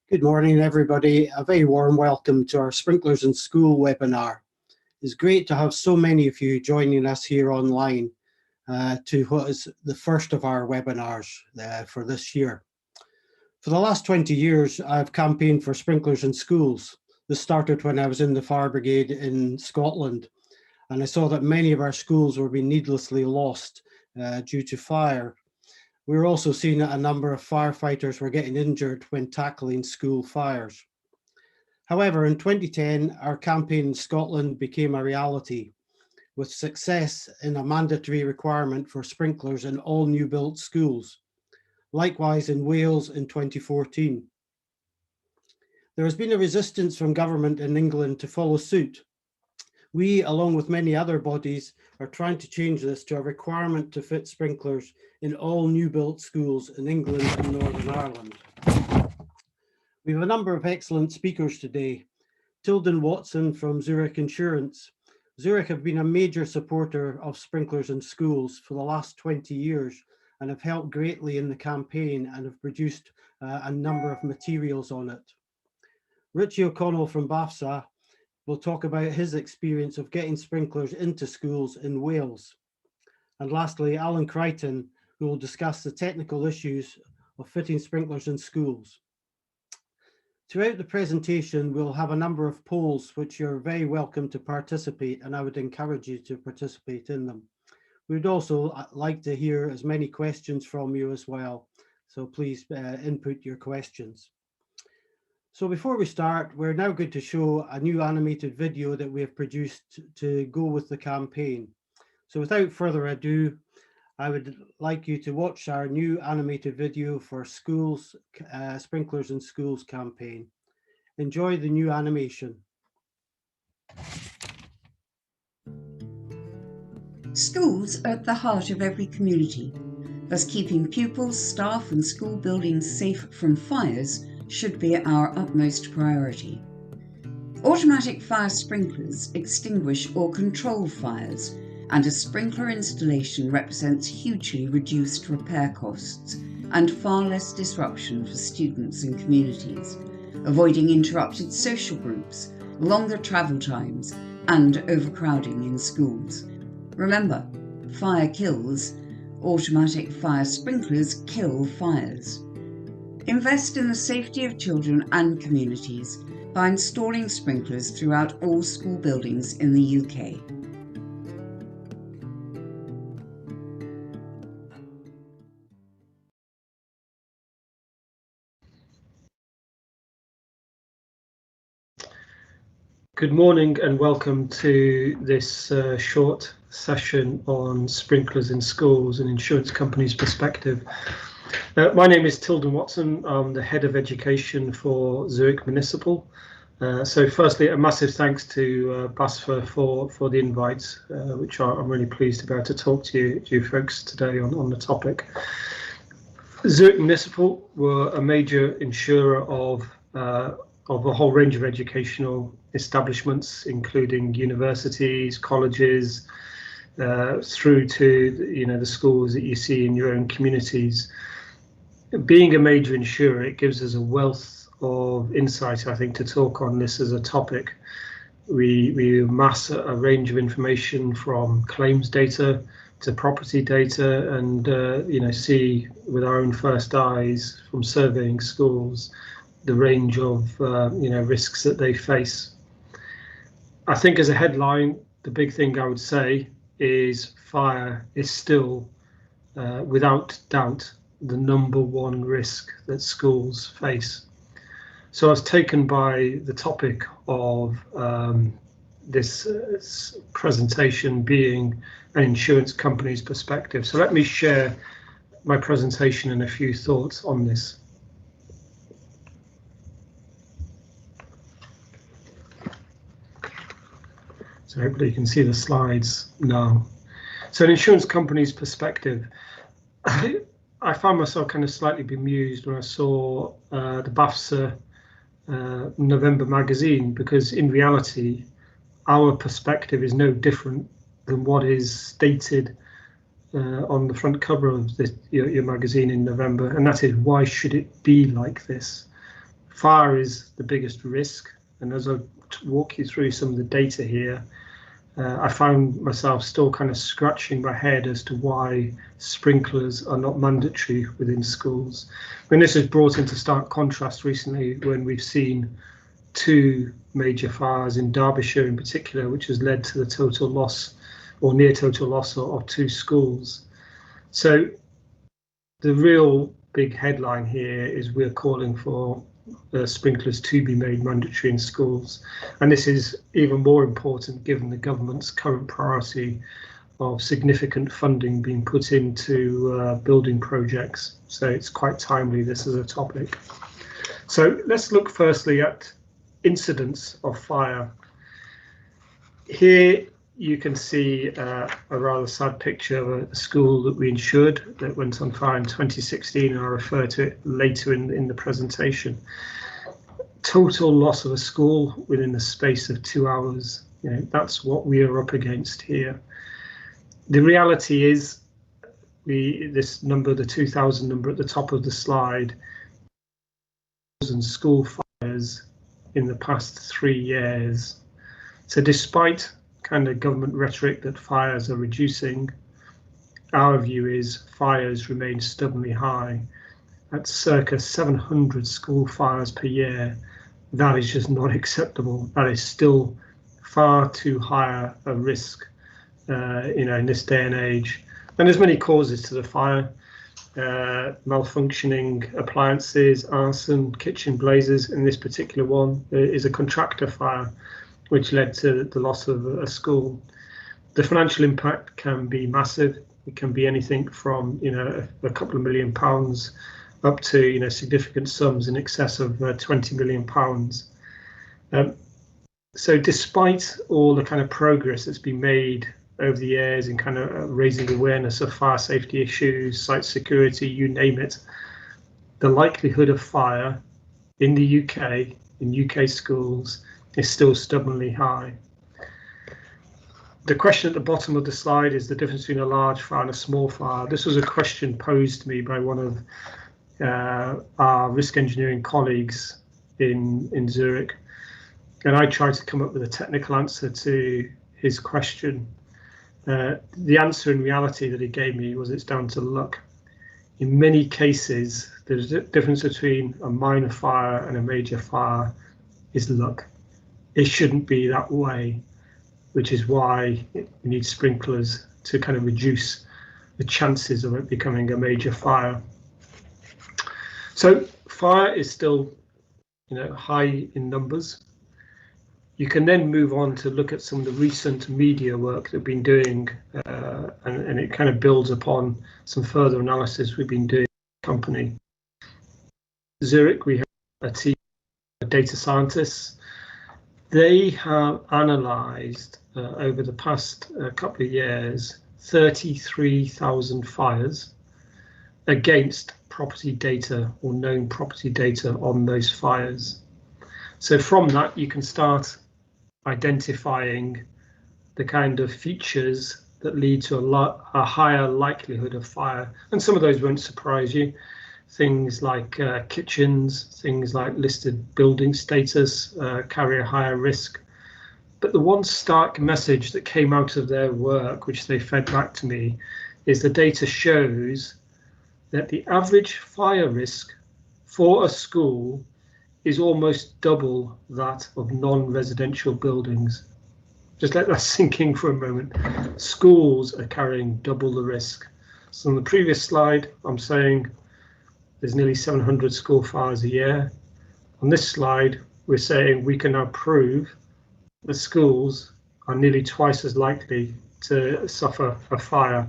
Good morning, everybody. A very warm welcome to our Sprinklers in School webinar. It's great to have so many of you joining us here online to what is the first of our webinars for this year. For the last 20 years, I've campaigned for sprinklers in schools. This started when I was in the fire brigade in Scotland, and I saw that many of our schools were being needlessly lost due to fire. We were also seeing that a number of firefighters were getting injured when tackling school fires. However, in 2010, our campaign in Scotland became a reality, with success in a mandatory requirement for sprinklers in all new built schools. Likewise in Wales in 2014. There has been a resistance from government in England to follow suit. We, along with many other bodies, are trying to change this to a requirement to fit sprinklers in all new built schools in England and Northern Ireland. We have a number of excellent speakers today. Tilden Watson from Zurich Insurance. Zurich have been a major supporter of sprinklers in schools for the last 20 years and have helped greatly in the campaign and have produced a number of materials on it. Richie O'Connell from BAFSA will talk about his experience of getting sprinklers into schools in Wales. And lastly, Alan Crichton, who will discuss the technical issues of fitting sprinklers in schools. Throughout the presentation, we'll have a number of polls which you're very welcome to participate, and I would encourage you to participate in them. We'd also like to hear as many questions from you as well, so please input your questions. So before we start, we're now going to show a new animated video that we have produced to go with the campaign. So without further ado, I would like you to watch our new animated video for schools, Sprinklers in Schools campaign. Enjoy the new animation. Schools are at the heart of every community, thus keeping pupils, staff and school buildings safe from fires should be our utmost priority. Automatic fire sprinklers extinguish or control fires, and a sprinkler installation represents hugely reduced repair costs and far less disruption for students and communities, avoiding interrupted social groups, longer travel times, and overcrowding in schools. Remember, fire kills. Automatic fire sprinklers kill fires. Invest in the safety of children and communities by installing sprinklers throughout all school buildings in the UK. Good morning and welcome to this short session on sprinklers in schools and insurance companies' perspective. My name is Tilden Watson. I'm the Head of Education for Zurich Municipal. So firstly, a massive thanks to BAFSA for the invite, which I'm really pleased to be able to talk to you folks today on the topic. Zurich Municipal were a major insurer of a whole range of educational establishments, including universities, colleges, through to the schools that you see in your own communities. Being a major insurer, it gives us a wealth of insight, I think, to talk on this as a topic. We amass a range of information from claims data to property data, and see with our own first eyes from surveying schools the range of risks that they face. I think as a headline, the big thing I would say is fire is still, without doubt, the number one risk that schools face. So I was taken by the topic of this presentation being an insurance company's perspective. So let me share my presentation and a few thoughts on this. So hopefully you can see the slides now. So an insurance company's perspective, I found myself kind of slightly bemused when I saw the BAFSA November magazine, because in reality, our perspective is no different than what is stated on the front cover of your magazine in November, and that is, why should it be like this? Fire is the biggest risk, and as I walk you through some of the data here, I found myself still kind of scratching my head as to why sprinklers are not mandatory within schools. And this is brought into stark contrast recently when we've seen 2 major fires in Derbyshire in particular, which has led to the total loss or near total loss of 2 schools. So the real big headline here is we're calling for sprinklers to be made mandatory in schools, and this is even more important given the government's current priority of significant funding being put into building projects. So it's quite timely, this is a topic. So let's look firstly at incidents of fire. Here you can see a rather sad picture of a school that we insured that went on fire in 2016, and I'll refer to it later in the presentation. Total loss of a school within the space of 2 hours. You know, that's what we are up against here. The reality is, this number, the 2000 number at the top of the slide, and school fires in the past 3 years. So despite kind of government rhetoric that fires are reducing, our view is fires remain stubbornly high at circa 700 school fires per year. That is just not acceptable. That is still far too high a risk, in this day and age. And there's many causes to the fire: malfunctioning appliances, arson, kitchen blazes. In this particular one, is a contractor fire, which led to the loss of a school. The financial impact can be massive. It can be anything from a couple of £1 million up to significant sums in excess of £20 million. So despite all the kind of progress that's been made over the years in kind of raising awareness of fire safety issues, site security, you name it, the likelihood of fire in the UK, in UK schools, is still stubbornly high. The question at the bottom of the slide is the difference between a large fire and a small fire. This was a question posed to me by one of our risk engineering colleagues in Zurich, and I tried to come up with a technical answer to his question. The answer in reality that he gave me was it's down to luck. In many cases, there's a difference between a minor fire and a major fire is luck. It shouldn't be that way, which is why we need sprinklers to kind of reduce the chances of it becoming a major fire. So fire is still, high in numbers. You can then move on to look at some of the recent media work that we've been doing, and it kind of builds upon some further analysis we've been doing in the company. Zurich, we have a team of data scientists. They have analysed over the past couple of years 33,000 fires against property data or known property data on those fires. So from that, you can start identifying the kind of features that lead to a higher likelihood of fire. And some of those won't surprise you. Things like kitchens, things like listed building status carry a higher risk. But the one stark message that came out of their work, which they fed back to me, is the data shows that the average fire risk for a school is almost double that of non-residential buildings. Just let that sink in for a moment. Schools are carrying double the risk. So on the previous slide, I'm saying there's nearly 700 school fires a year. On this slide, we're saying we can now prove that schools are nearly twice as likely to suffer a fire.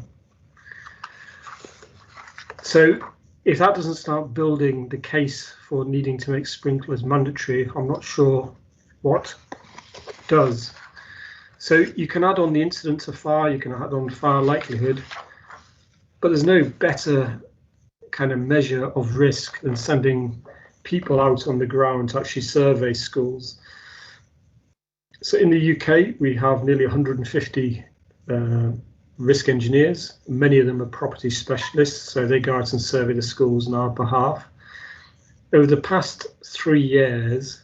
So if that doesn't start building the case for needing to make sprinklers mandatory, I'm not sure what does. So you can add on the incidence of fire, you can add on fire likelihood, but there's no better kind of measure of risk than sending people out on the ground to actually survey schools. So in the UK, we have nearly 150 risk engineers. Many of them are property specialists, so they go out and survey the schools on our behalf. Over the past 3 years,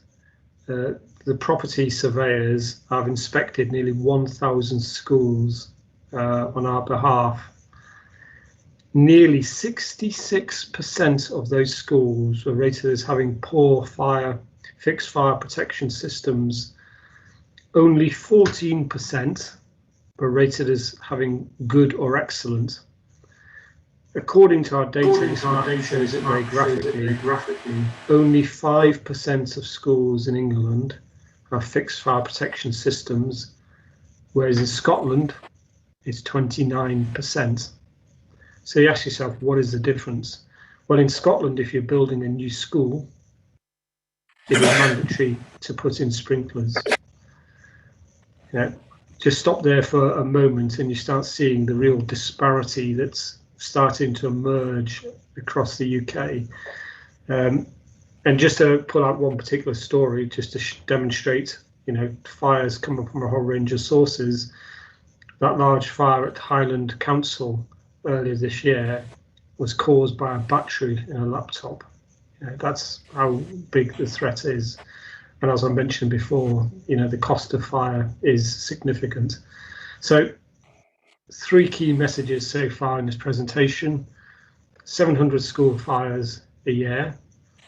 the property surveyors have inspected nearly 1,000 schools on our behalf. Nearly 66% of those schools were rated as having poor fixed fire protection systems. Only 14% were rated as having good or excellent. According to our data, this map shows it very graphically. Only 5% of schools in England have fixed fire protection systems, whereas in Scotland, it's 29%. So you ask yourself, what is the difference? Well, in Scotland, if you're building a new school, it is mandatory to put in sprinklers. Yeah, just stop there for a moment and you start seeing the real disparity that's starting to emerge across the UK. And just to pull out one particular story, just to demonstrate, fires come from a whole range of sources. That large fire at Highland Council earlier this year was caused by a battery in a laptop. That's how big the threat is. And as I mentioned before, the cost of fire is significant. So 3 key messages so far in this presentation: 700 school fires a year.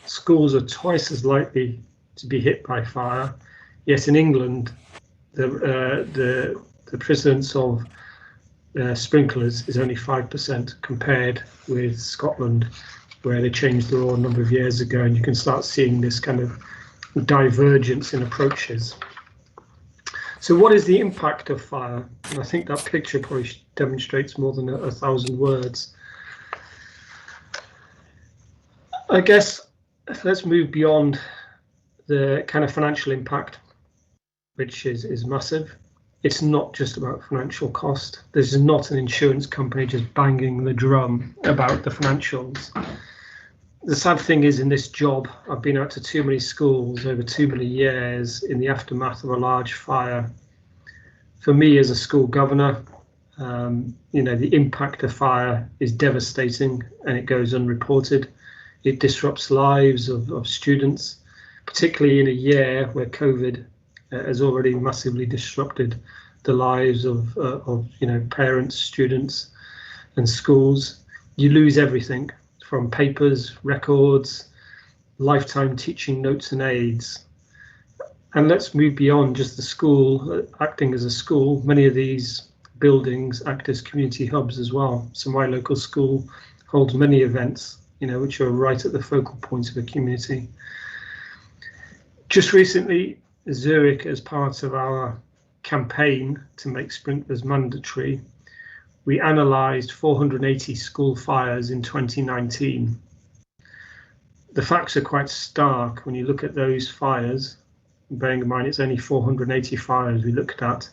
Schools are twice as likely to be hit by fire. Yet in England, the precedence of sprinklers is only 5% compared with Scotland, where they changed the law a number of years ago, and you can start seeing this kind of divergence in approaches. So what is the impact of fire? And I think that picture probably demonstrates more than 1,000 words. I guess let's move beyond the kind of financial impact, which is massive. It's not just about financial cost. This is not an insurance company just banging the drum about the financials. The sad thing is, in this job, I've been out to too many schools over too many years in the aftermath of a large fire. For me as a school governor, the impact of fire is devastating and it goes unreported. It disrupts lives of students, particularly in a year where COVID has already massively disrupted the lives of parents, students and schools. You lose everything from papers, records, lifetime teaching notes and aids. And let's move beyond just the school acting as a school. Many of these buildings act as community hubs as well. So my local school holds many events, which are right at the focal point of a community. Just recently, Zurich, as part of our campaign to make sprinklers mandatory, we analysed 480 school fires in 2019. The facts are quite stark when you look at those fires, bearing in mind it's only 480 fires we looked at.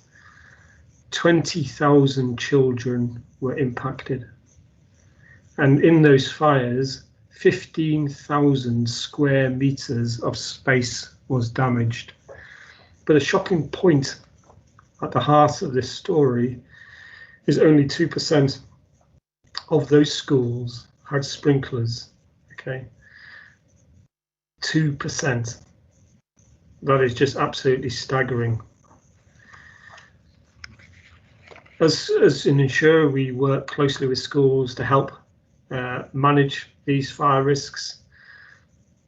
20,000 children were impacted. And in those fires, 15,000 square metres of space was damaged. But a shocking point at the heart of this story is only 2% of those schools had sprinklers. Okay, 2%. That is just absolutely staggering. As an insurer, we work closely with schools to help manage these fire risks.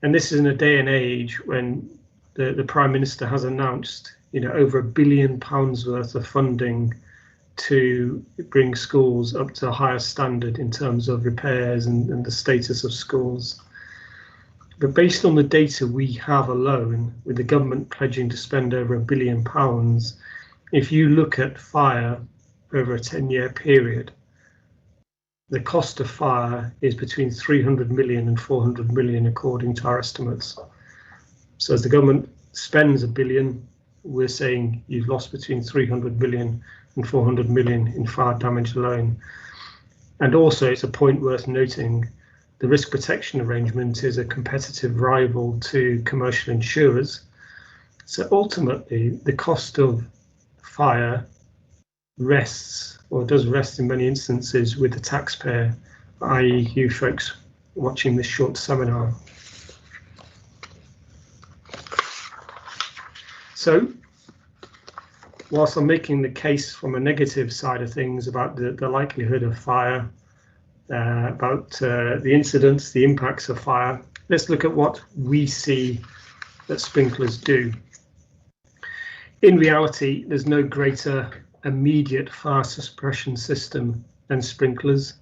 And this is in a day and age when the Prime Minister has announced, over £1 billion worth of funding to bring schools up to a higher standard in terms of repairs and the status of schools. But based on the data we have alone, with the government pledging to spend over £1 billion, if you look at fire over a 10-year period, the cost of fire is between 300 million and 400 million, according to our estimates. So as the government spends £1 billion, we're saying you've lost between 300 million and 400 million in fire damage alone. And also, it's a point worth noting, the risk protection arrangement is a competitive rival to commercial insurers. So ultimately, the cost of fire does rest in many instances with the taxpayer, i.e. you folks watching this short seminar. So, whilst I'm making the case from a negative side of things about the likelihood of fire, about the incidents, the impacts of fire, let's look at what we see that sprinklers do. In reality, there's no greater immediate fire suppression system than sprinklers.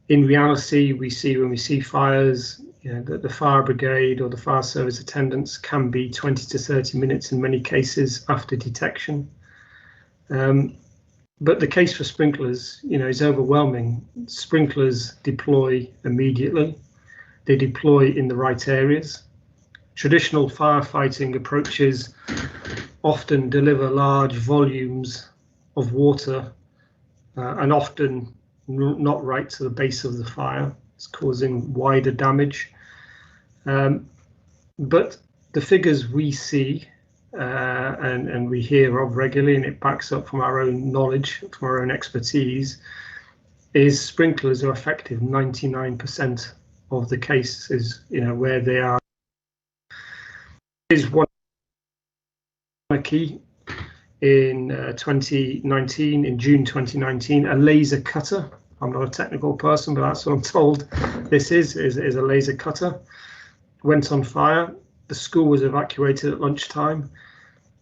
In reality, we see when we see fires, that the fire brigade or the fire service attendants can be 20 to 30 minutes in many cases after detection. But the case for sprinklers, is overwhelming. Sprinklers deploy immediately. They deploy in the right areas. Traditional firefighting approaches often deliver large volumes of water and often not right to the base of the fire. It's causing wider damage. But the figures we see and we hear of regularly, and it backs up from our own knowledge, from our own expertise, is sprinklers are effective 99% of the cases, where they are. Is one key in 2019, in June 2019, a laser cutter. I'm not a technical person, but that's what I'm told this is a laser cutter. Went on fire. The school was evacuated at lunchtime.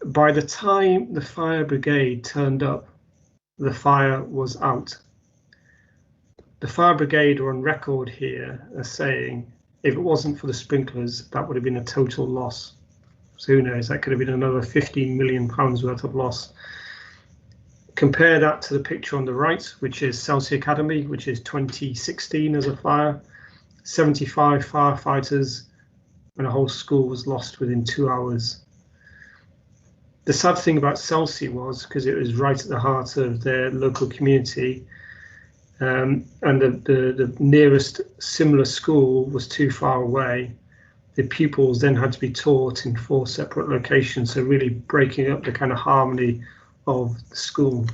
By the time the fire brigade turned up, the fire was out. The fire brigade are on record here as saying, if it wasn't for the sprinklers, that would have been a total loss. So who knows, that could have been another £15 million worth of loss. Compare that to the picture on the right, which is Chelsea Academy, which is 2016 as a fire. 75 firefighters and a whole school was lost within 2 hours. The sad thing about Chelsea was, because it was right at the heart of their local community, and the nearest similar school was too far away, the pupils then had to be taught in 4 separate locations, so really breaking up the kind of harmony of the school.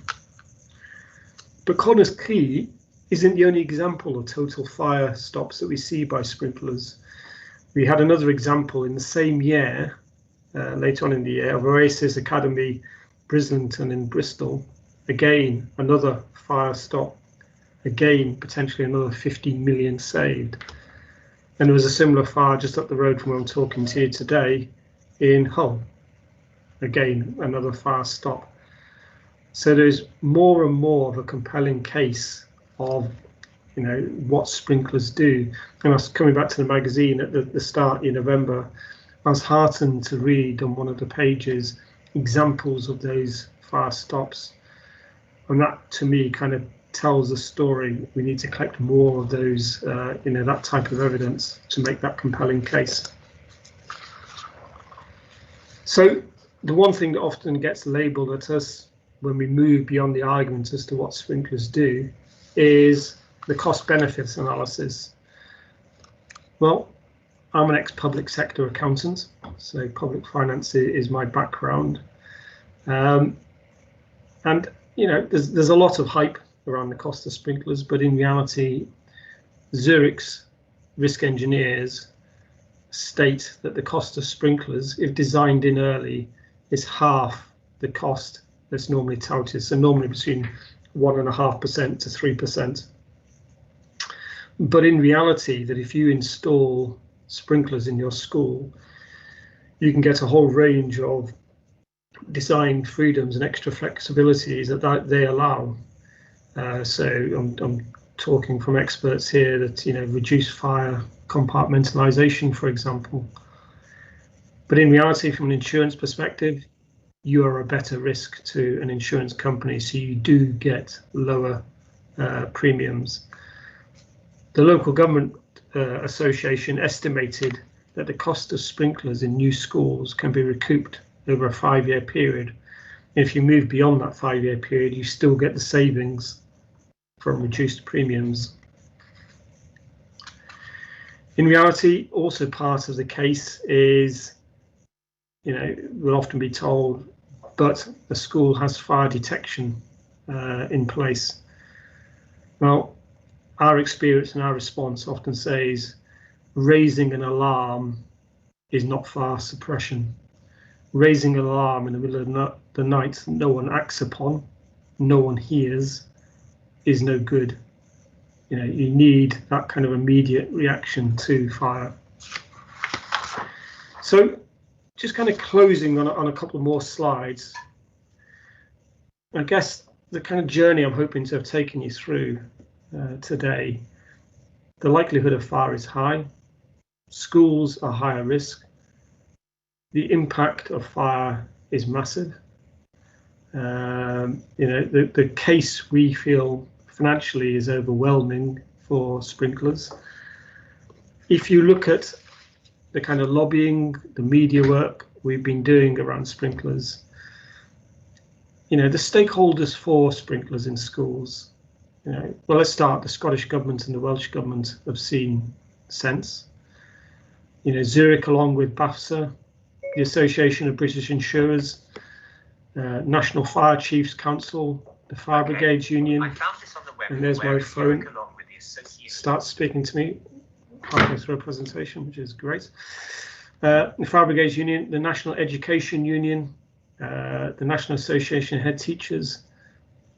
But Connors Quay isn't the only example of total fire stops that we see by sprinklers. We had another example in the same year, later on in the year, of Oasis Academy, Brislington in Bristol. Again, another fire stop. Again, potentially another 15 million saved. And there was a similar fire just up the road from where I'm talking to you today in Hull. Again, another fire stop. So there's more and more of a compelling case of, what sprinklers do. And I was coming back to the magazine at the start in November. I was heartened to read on one of the pages examples of those fire stops. And that to me kind of tells a story. We need to collect more of those, that type of evidence to make that compelling case. So the one thing that often gets labelled at us when we move beyond the argument as to what sprinklers do is the cost benefits analysis. Well, I'm an ex-public sector accountant, so public finance is my background. And, there's a lot of hype around the cost of sprinklers, but in reality, Zurich's risk engineers state that the cost of sprinklers, if designed in early, is half the cost that's normally touted, so normally between 1.5% to 3%. But in reality, that if you install sprinklers in your school, you can get a whole range of design freedoms and extra flexibilities that they allow. So I'm talking from experts here that, reduce fire compartmentalization, for example. But in reality, from an insurance perspective, you are a better risk to an insurance company, so you do get lower premiums. The local government association estimated that the cost of sprinklers in new schools can be recouped over a 5-year period. If you move beyond that 5-year period, you still get the savings from reduced premiums. In reality, also part of the case is, we'll often be told, but the school has fire detection in place. Well, our experience and our response often says raising an alarm is not fire suppression. raising an alarm in the middle of the night that no one acts upon, no one hears, is no good. You know, you need that kind of immediate reaction to fire. So just kind of closing on a couple more slides. I guess the kind of journey I'm hoping to have taken you through today, the likelihood of fire is high. Schools are higher risk. The impact of fire is massive. You know, the case we feel financially is overwhelming for sprinklers. If you look at the kind of lobbying, the media work we've been doing around sprinklers, you know, the stakeholders for sprinklers in schools, you know, well, let's start. The Scottish Government and the Welsh Government have seen sense. You know, Zurich, along with BAFSA, the Association of British Insurers, National Fire Chiefs Council, the Fire Brigades Union, and there's my phone, starts speaking to me halfway through a presentation, which is great. The Fire Brigades Union, the National Education Union, the National Association of Head Teachers,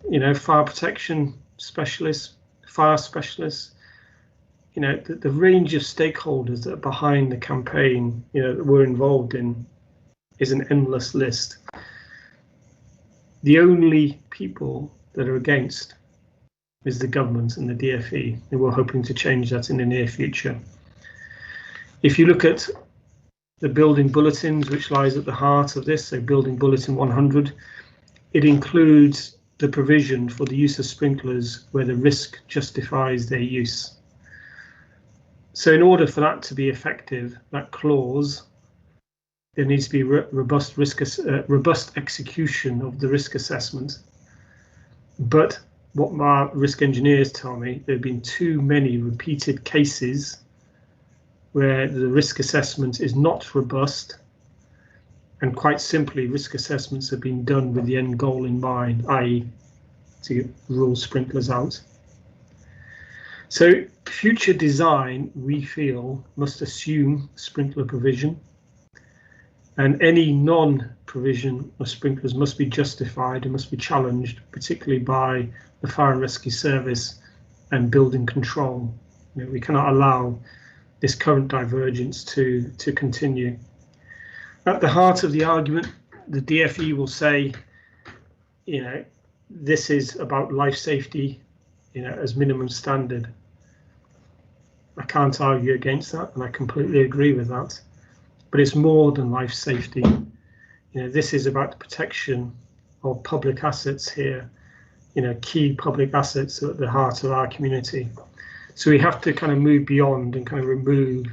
you know, fire protection specialists, fire specialists, you know, the range of stakeholders that are behind the campaign, you know, that we're involved in is an endless list. The only people that are against is the government and the DfE, and we're hoping to change that in the near future. If you look at the building bulletins, which lies at the heart of this, so Building Bulletin 100, it includes the provision for the use of sprinklers where the risk justifies their use. So in order for that to be effective, that clause, there needs to be robust execution of the risk assessment. But what my risk engineers tell me, there have been too many repeated cases where the risk assessment is not robust, and quite simply risk assessments have been done with the end goal in mind, i.e. to rule sprinklers out. So future design, we feel, must assume sprinkler provision, and any non-provision of sprinklers must be justified and must be challenged, particularly by the Fire and Rescue Service and building control. You know, we cannot allow this current divergence to continue. At the heart of the argument, the DfE will say, you know, this is about life safety, you know, as minimum standard. I can't argue against that, and I completely agree with that. But it's more than life safety. You know, this is about the protection of public assets here, you know, key public assets at the heart of our community. So we have to kind of move beyond and kind of remove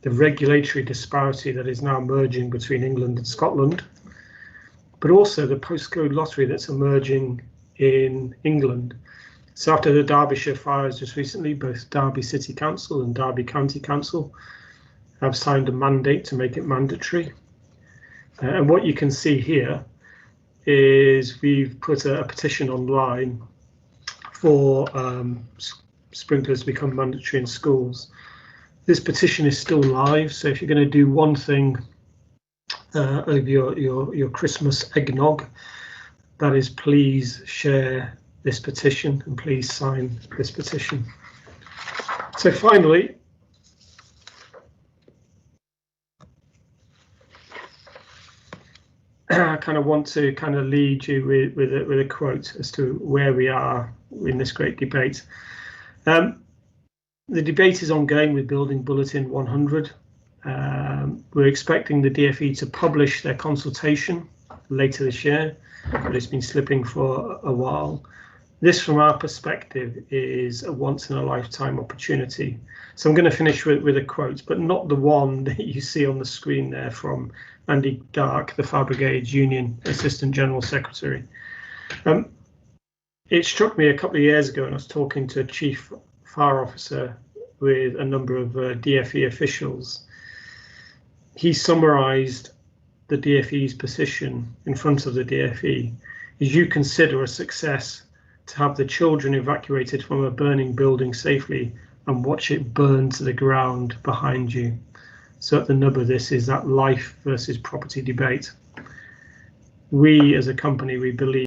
the regulatory disparity that is now emerging between England and Scotland, but also the postcode lottery that's emerging in England. So after the Derbyshire fires just recently, both Derby City Council and Derby County Council have signed a mandate to make it mandatory. And what you can see here is we've put a petition online for sprinklers to become mandatory in schools. This petition is still live, so if you're going to do one thing over your Christmas eggnog, that is, please share this petition and please sign this petition. So finally, I kind of want to kind of lead you with a quote as to where we are in this great debate. The debate is ongoing with Building Bulletin 100. We're expecting the DfE to publish their consultation later this year, but it's been slipping for a while. This, from our perspective, is a once-in-a-lifetime opportunity. So I'm going to finish with a quote, but not the one that you see on the screen there from Andy Dark, the Fire Brigades Union Assistant General Secretary. It struck me a couple of years ago when I was talking to a chief fire officer with a number of DfE officials. He summarised the DfE's position in front of the DfE. As you consider a success to have the children evacuated from a burning building safely and watch it burn to the ground behind you. So at the nub of this is that life versus property debate. we as a company, we believe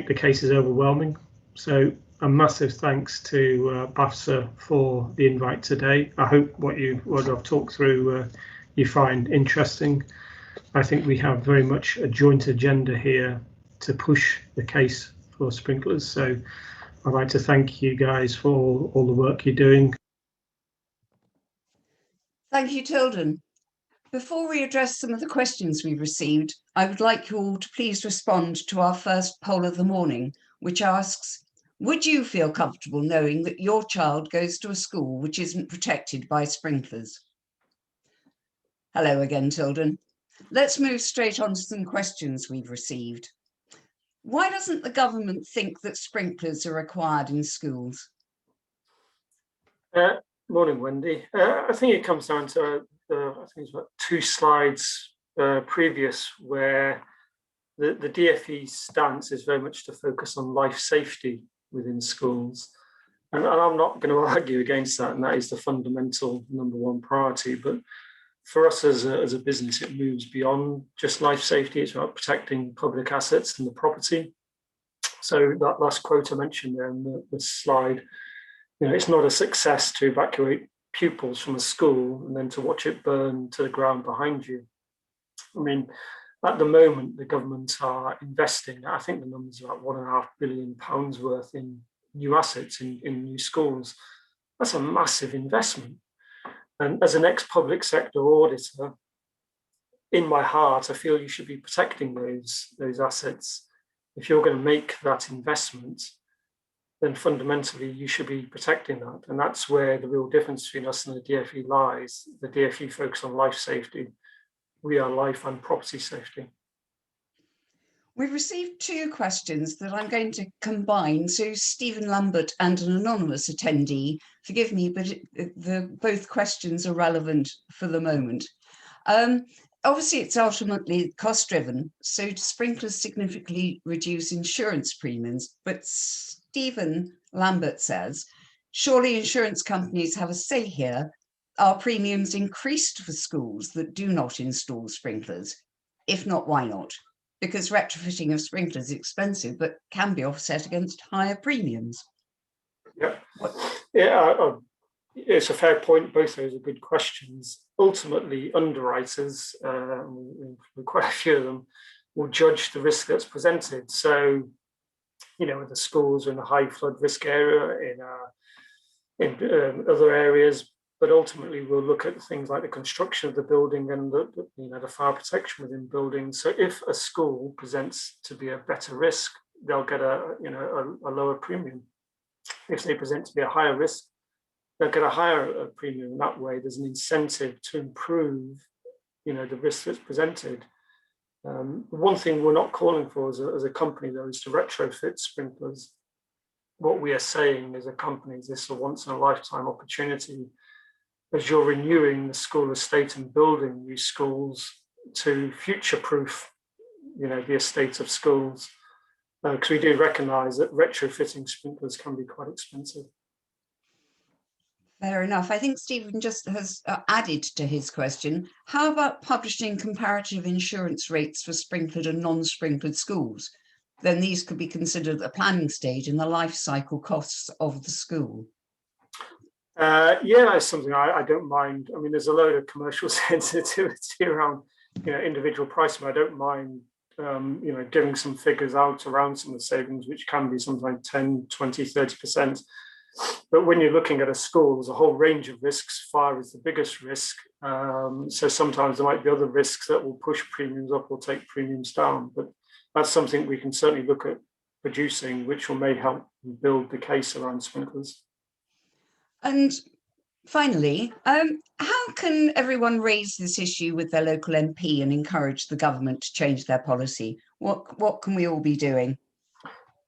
the case is overwhelming. So a massive thanks to BAFSA for the invite today. I hope what I've talked through you find interesting. I think we have very much a joint agenda here to push the case for sprinklers. So I'd like to thank you guys for all the work you're doing. Thank you, Tilden. Before we address some of the questions we've received, I would like you all to please respond to our first poll of the morning, which asks, would you feel comfortable knowing that your child goes to a school which isn't protected by sprinklers? Hello again, Tilden. Let's move straight on to some questions we've received. Why doesn't the government think that sprinklers are required in schools? Morning, Wendy. I think it comes down to I think it's about 2 slides previous, where the DfE stance is very much to focus on life safety within schools. And I'm not going to argue against that, and that is the fundamental #1 priority. But for us as a business, it moves beyond just life safety. It's about protecting public assets and the property. So that last quote I mentioned there in the slide, it's not a success to evacuate pupils from a school and then to watch it burn to the ground behind you. I mean, at the moment, the government are investing, I think the number's about £1.5 billion worth in new assets in new schools. That's a massive investment. And as an ex-public sector auditor, in my heart, I feel you should be protecting those assets. If you're going to make that investment, then fundamentally you should be protecting that. And that's where the real difference between us and the DfE lies. The DfE focus on life safety. We are life and property safety. We've received 2 questions that I'm going to combine. So Stephen Lambert and an anonymous attendee, forgive me, but both questions are relevant for the moment. Obviously, it's ultimately cost-driven, so sprinklers significantly reduce insurance premiums. But Stephen Lambert says, surely insurance companies have a say here. Are premiums increased for schools that do not install sprinklers? If not, why not? Because retrofitting of sprinklers is expensive, but can be offset against higher premiums. Yeah, it's a fair point. Both those are good questions. Ultimately, underwriters, quite a few of them, will judge the risk that's presented. So, with the schools are in a high flood risk area, in other areas, but ultimately we'll look at things like the construction of the building and the fire protection within buildings. So if a school presents to be a better risk, they'll get a lower premium. If they present to be a higher risk, they'll get a higher premium. That way, there's an incentive to improve, the risk that's presented. One thing we're not calling for as a company, though, is to retrofit sprinklers. What we are saying as a company is this is a once-in-a-lifetime opportunity. As you're renewing the school estate and building new schools to future-proof, the estate of schools, because we do recognise that retrofitting sprinklers can be quite expensive. Fair enough. I think Stephen just has added to his question. How about publishing comparative insurance rates for sprinkled and non-sprinkled schools? Then these could be considered at the planning stage in the life cycle costs of the school. Yeah, that's something I don't mind. I mean, there's a load of commercial sensitivity around, individual pricing. I don't mind, giving some figures out around some of the savings, which can be sometimes 10, 20, 30%. But when you're looking at a school, there's a whole range of risks. Fire is the biggest risk. So sometimes there might be other risks that will push premiums up or take premiums down. But that's something we can certainly look at producing, which may help build the case around sprinklers. And finally, how can everyone raise this issue with their local MP and encourage the government to change their policy? What can we all be doing?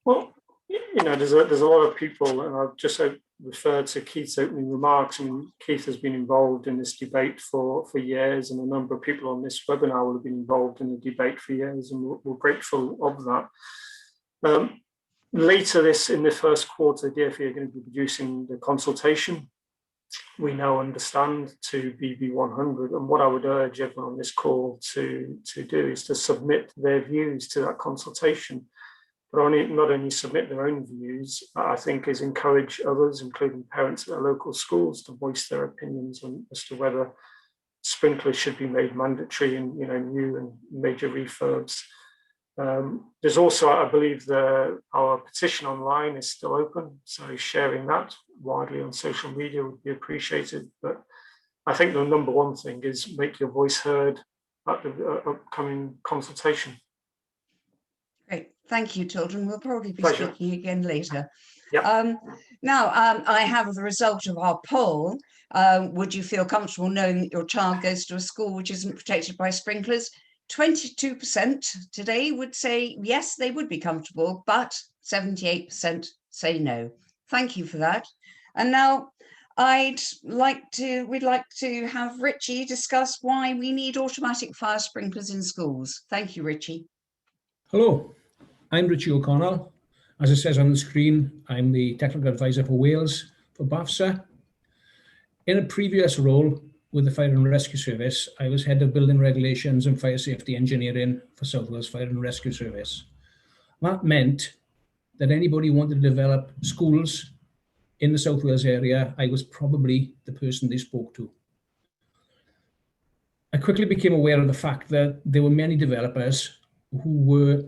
Well, there's a lot of people, and I've just refer to Keith's opening remarks. I mean, Keith has been involved in this debate for years, and a number of people on this webinar will have been involved in the debate for years, and we're grateful of that. Later in the first quarter, DfE are going to be producing the consultation we now understand to BB100, and what I would urge everyone on this call to do is to submit their views to that consultation. But not only submit their own views, I think is encourage others, including parents at their local schools, to voice their opinions as to whether sprinklers should be made mandatory in new and major refurbs. There's also, I believe, our petition online is still open, so sharing that widely on social media would be appreciated. But I think the number one thing is make your voice heard at the upcoming consultation. Great, thank you, Tilden. We'll probably be Pleasure. speaking again later. Yep. Now, I have the result of our poll. Would you feel comfortable knowing that your child goes to a school which isn't protected by sprinklers? 22% today would say yes, they would be comfortable, but 78% say no. Thank you for that. And now we'd like to have Richie discuss why we need automatic fire sprinklers in schools. Thank you, Richie. Hello, I'm Richie O'Connell. As it says on the screen, I'm the Technical Advisor for Wales for BAFSA. In a previous role with the Fire and Rescue Service, I was Head of Building Regulations and Fire Safety Engineering for South Wales Fire and Rescue Service. That meant that anybody who wanted to develop schools in the South Wales area, I was probably the person they spoke to. I quickly became aware of the fact that there were many developers who were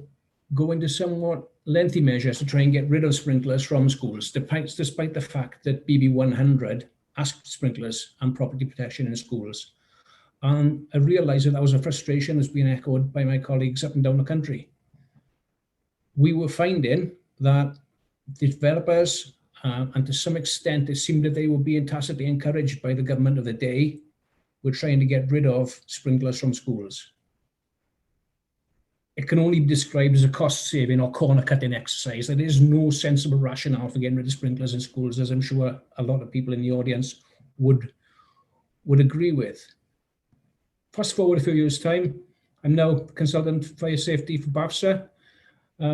going to somewhat lengthy measures to try and get rid of sprinklers from schools, despite the fact that BB100 asked sprinklers and property protection in schools. And I realised that was a frustration that's been echoed by my colleagues up and down the country. We were finding that developers, and to some extent, it seemed that they were being tacitly encouraged by the government of the day, were trying to get rid of sprinklers from schools. It can only be described as a cost-saving or corner-cutting exercise. There is no sensible rationale for getting rid of sprinklers in schools, as I'm sure a lot of people in the audience would agree with. Fast forward a few years' time, I'm now Consultant Fire Safety for BAFSA,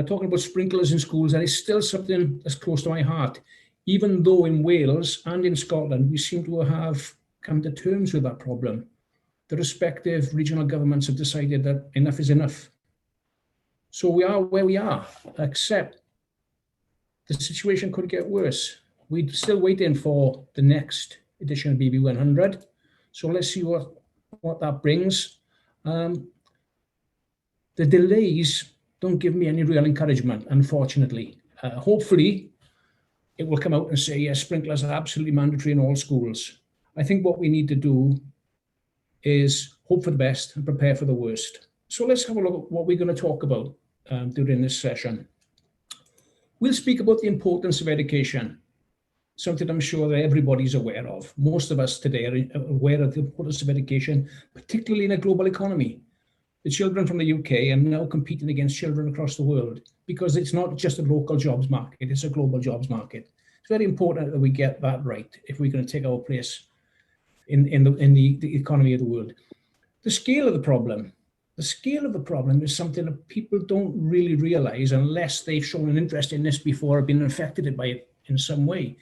talking about sprinklers in schools, and it's still something that's close to my heart, even though in Wales and in Scotland, we seem to have come to terms with that problem. The respective regional governments have decided that enough is enough. So we are where we are, except the situation could get worse. We're still waiting for the next edition of BB100. So let's see what that brings. The delays don't give me any real encouragement, unfortunately. Hopefully, it will come out and say, yes, sprinklers are absolutely mandatory in all schools. I think what we need to do is hope for the best and prepare for the worst. So let's have a look at what we're going to talk about during this session. We'll speak about the importance of education, something I'm sure that everybody's aware of. Most of us today are aware of the importance of education, particularly in a global economy. The children from the UK are now competing against children across the world because it's not just a local jobs market, it's a global jobs market. It's very important that we get that right if we're going to take our place in the economy of the world. The scale of the problem is something that people don't really realize unless they've shown an interest in this before or been affected by it in some way.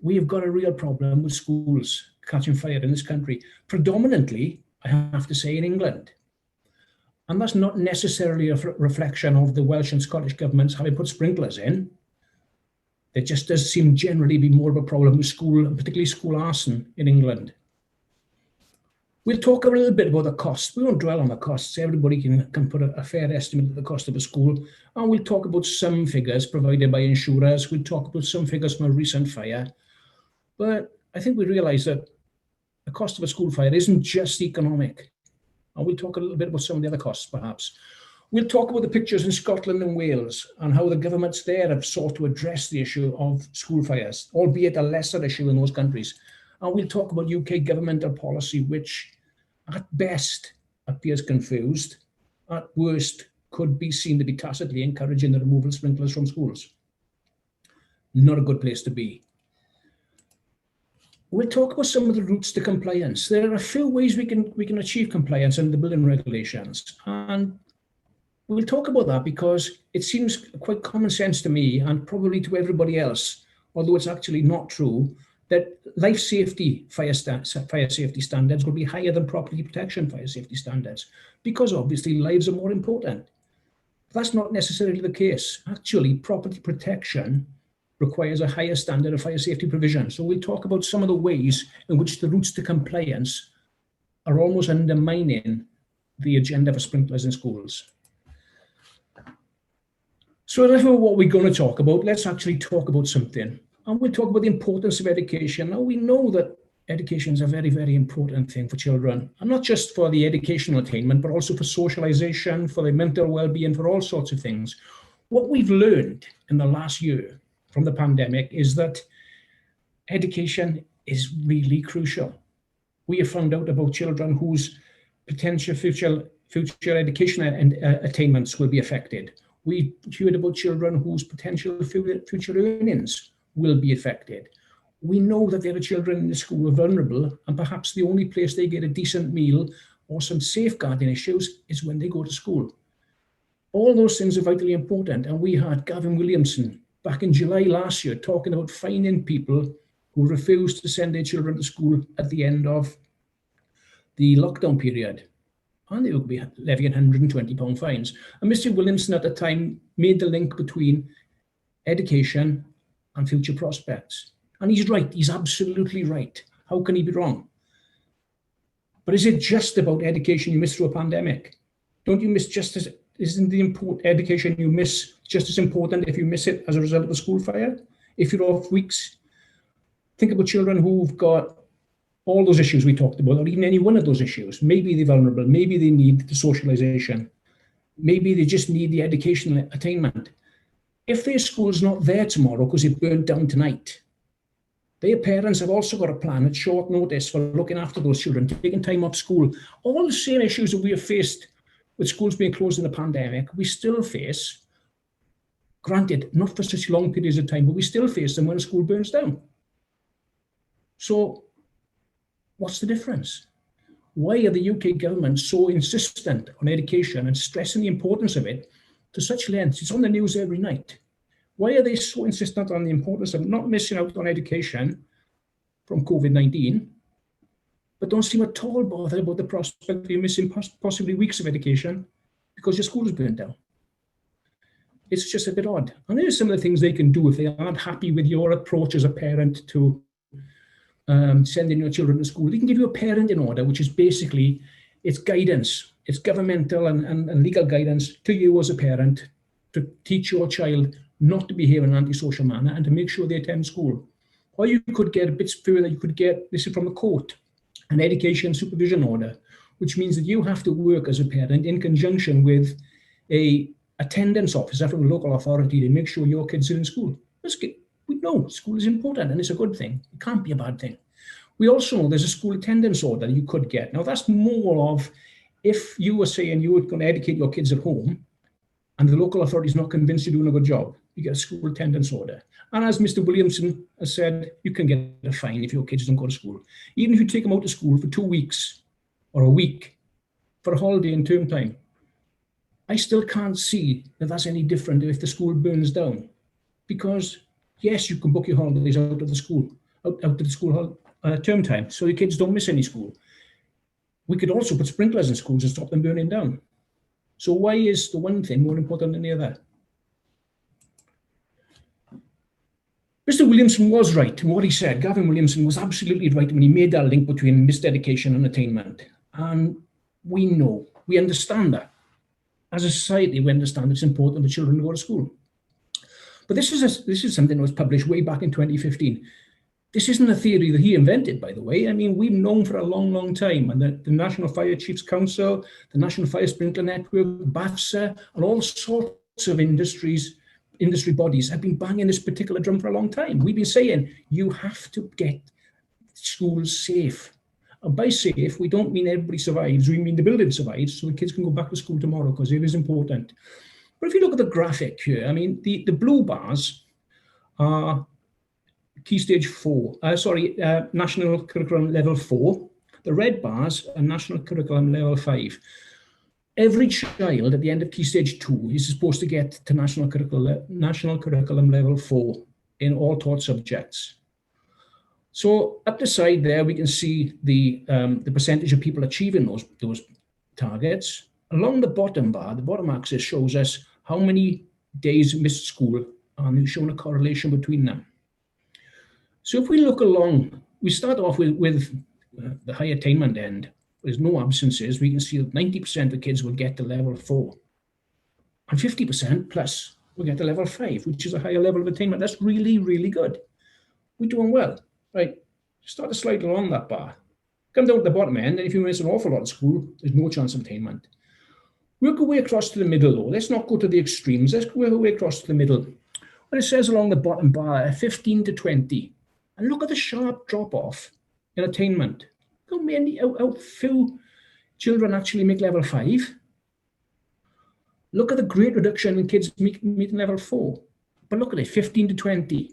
We have got a real problem with schools catching fire in this country, predominantly, I have to say, in England. And that's not necessarily a reflection of the Welsh and Scottish governments having put sprinklers in. There just does seem generally be more of a problem with school, and particularly school arson in England. We'll talk a little bit about the costs. We won't dwell on the costs. Everybody can put a fair estimate of the cost of a school. And we'll talk about some figures provided by insurers. We'll talk about some figures from a recent fire. But I think we realise that the cost of a school fire isn't just economic. And we'll talk a little bit about some of the other costs, perhaps. We'll talk about the pictures in Scotland and Wales and how the governments there have sought to address the issue of school fires, albeit a lesser issue in those countries. And we'll talk about UK governmental policy, which at best appears confused, at worst could be seen to be tacitly encouraging the removal of sprinklers from schools. Not a good place to be. we'll talk about some of the routes to compliance. There are a few ways we can achieve compliance under the building regulations, and we'll talk about that because it seems quite common sense to me and probably to everybody else, although it's actually not true, that life safety fire safety standards will be higher than property protection fire safety standards, because obviously lives are more important. That's not necessarily the case. Actually, property protection requires a higher standard of fire safety provision. So we'll talk about some of the ways in which the routes to compliance are almost undermining the agenda for sprinklers in schools. So that's what we're going to talk about. Let's actually talk about something. And we'll talk about the importance of education. Now, we know that education is a very, very important thing for children, and not just for the educational attainment, but also for socialization, for their mental well-being, for all sorts of things. What we've learned in the last year from the pandemic is that education is really crucial. We have found out about children whose potential future educational attainments will be affected. We heard about children whose potential future earnings will be affected. We know that there are children in the school who are vulnerable, and perhaps the only place they get a decent meal or some safeguarding issues is when they go to school. All those things are vitally important, and we had Gavin Williamson back in July last year talking about fining people who refused to send their children to school at the end of the lockdown period. And they would be levying £120 fines. And Mr. Williamson at the time made the link between education and future prospects. And he's right, he's absolutely right. How can he be wrong? But is it just about education you miss through a pandemic? Don't you miss just as, isn't the important education you miss just as important if you miss it as a result of a school fire? If you're off weeks, think about children who've got all those issues we talked about, or even any one of those issues. Maybe they're vulnerable, maybe they need the socialization, maybe they just need the educational attainment. If their school's not there tomorrow because it burnt down tonight, their parents have also got a plan at short notice for looking after those children, taking time off school. All the same issues that we have faced with schools being closed in the pandemic, we still face, granted, not for such long periods of time, but we still face them when a school burns down. So what's the difference? Why are the UK government so insistent on education and stressing the importance of it to such lengths? It's on the news every night. Why are they so insistent on the importance of not missing out on education from COVID-19, but don't seem at all bothered about the prospect of you missing possibly weeks of education because your school is burnt down? It's just a bit odd. And there's some of the things they can do if they aren't happy with your approach as a parent to sending your children to school. They can give you a parenting order, which is basically, it's guidance. It's governmental and legal guidance to you as a parent to teach your child not to behave in an antisocial manner and to make sure they attend school. Or you could get a bit further, you could get, this is from the court, an education supervision order, which means that you have to work as a parent in conjunction with a attendance officer from the local authority to make sure your kids are in school. We know school is important and it's a good thing. It can't be a bad thing. We also know there's a school attendance order you could get. Now that's more of if you were saying you were going to educate your kids at home and the local authority is not convinced you're doing a good job, you get a school attendance order. And as Mr. Williamson has said, you can get a fine if your kids don't go to school. Even if you take them out to school for 2 weeks or a week for a holiday in term time, I still can't see that that's any different if the school burns down. Because yes, you can book your holidays out of the school, out of the school term time, so your kids don't miss any school. We could also put sprinklers in schools and stop them burning down. So why is the one thing more important than the other? Mr. Williamson was right in what he said. Gavin Williamson was absolutely right when he made that link between missed education and attainment. And we know, we understand that. As a society, we understand it's important for children to go to school. But this is something that was published way back in 2015. This isn't a theory that he invented, by the way. I mean, we've known for a long, long time, and the National Fire Chiefs Council, the National Fire Sprinkler Network, BAFSA, and all sorts of industry bodies have been banging this particular drum for a long time. We've been saying, you have to get schools safe. And by safe, we don't mean everybody survives, we mean the building survives, so the kids can go back to school tomorrow, because it is important. But if you look at the graphic here, I mean, the blue bars are Key Stage 4, National Curriculum Level 4. The red bars are National Curriculum Level 5. Every child at the end of Key Stage 2 is supposed to get to National Curriculum Level 4 in all taught subjects. So up the side there, we can see the percentage of people achieving those targets. Along the bottom bar, the bottom axis shows us how many days missed school, and we've shown a correlation between them. So if we look along, we start off with the high attainment end. There's no absences. We can see that 90% of kids will get to level 4. And 50% plus will get to level 5, which is a higher level of attainment. That's really, really good. We're doing well. Right, start to slide along that bar. Come down to the bottom end, and if you miss an awful lot of school, there's no chance of attainment. Work our way across to the middle, though. Let's not go to the extremes. Let's work our way across to the middle. What it says along the bottom bar, 15 to 20. And look at the sharp drop-off in attainment. How few children actually make level 5. Look at the great reduction in kids meeting level 4. But look at it, 15 to 20.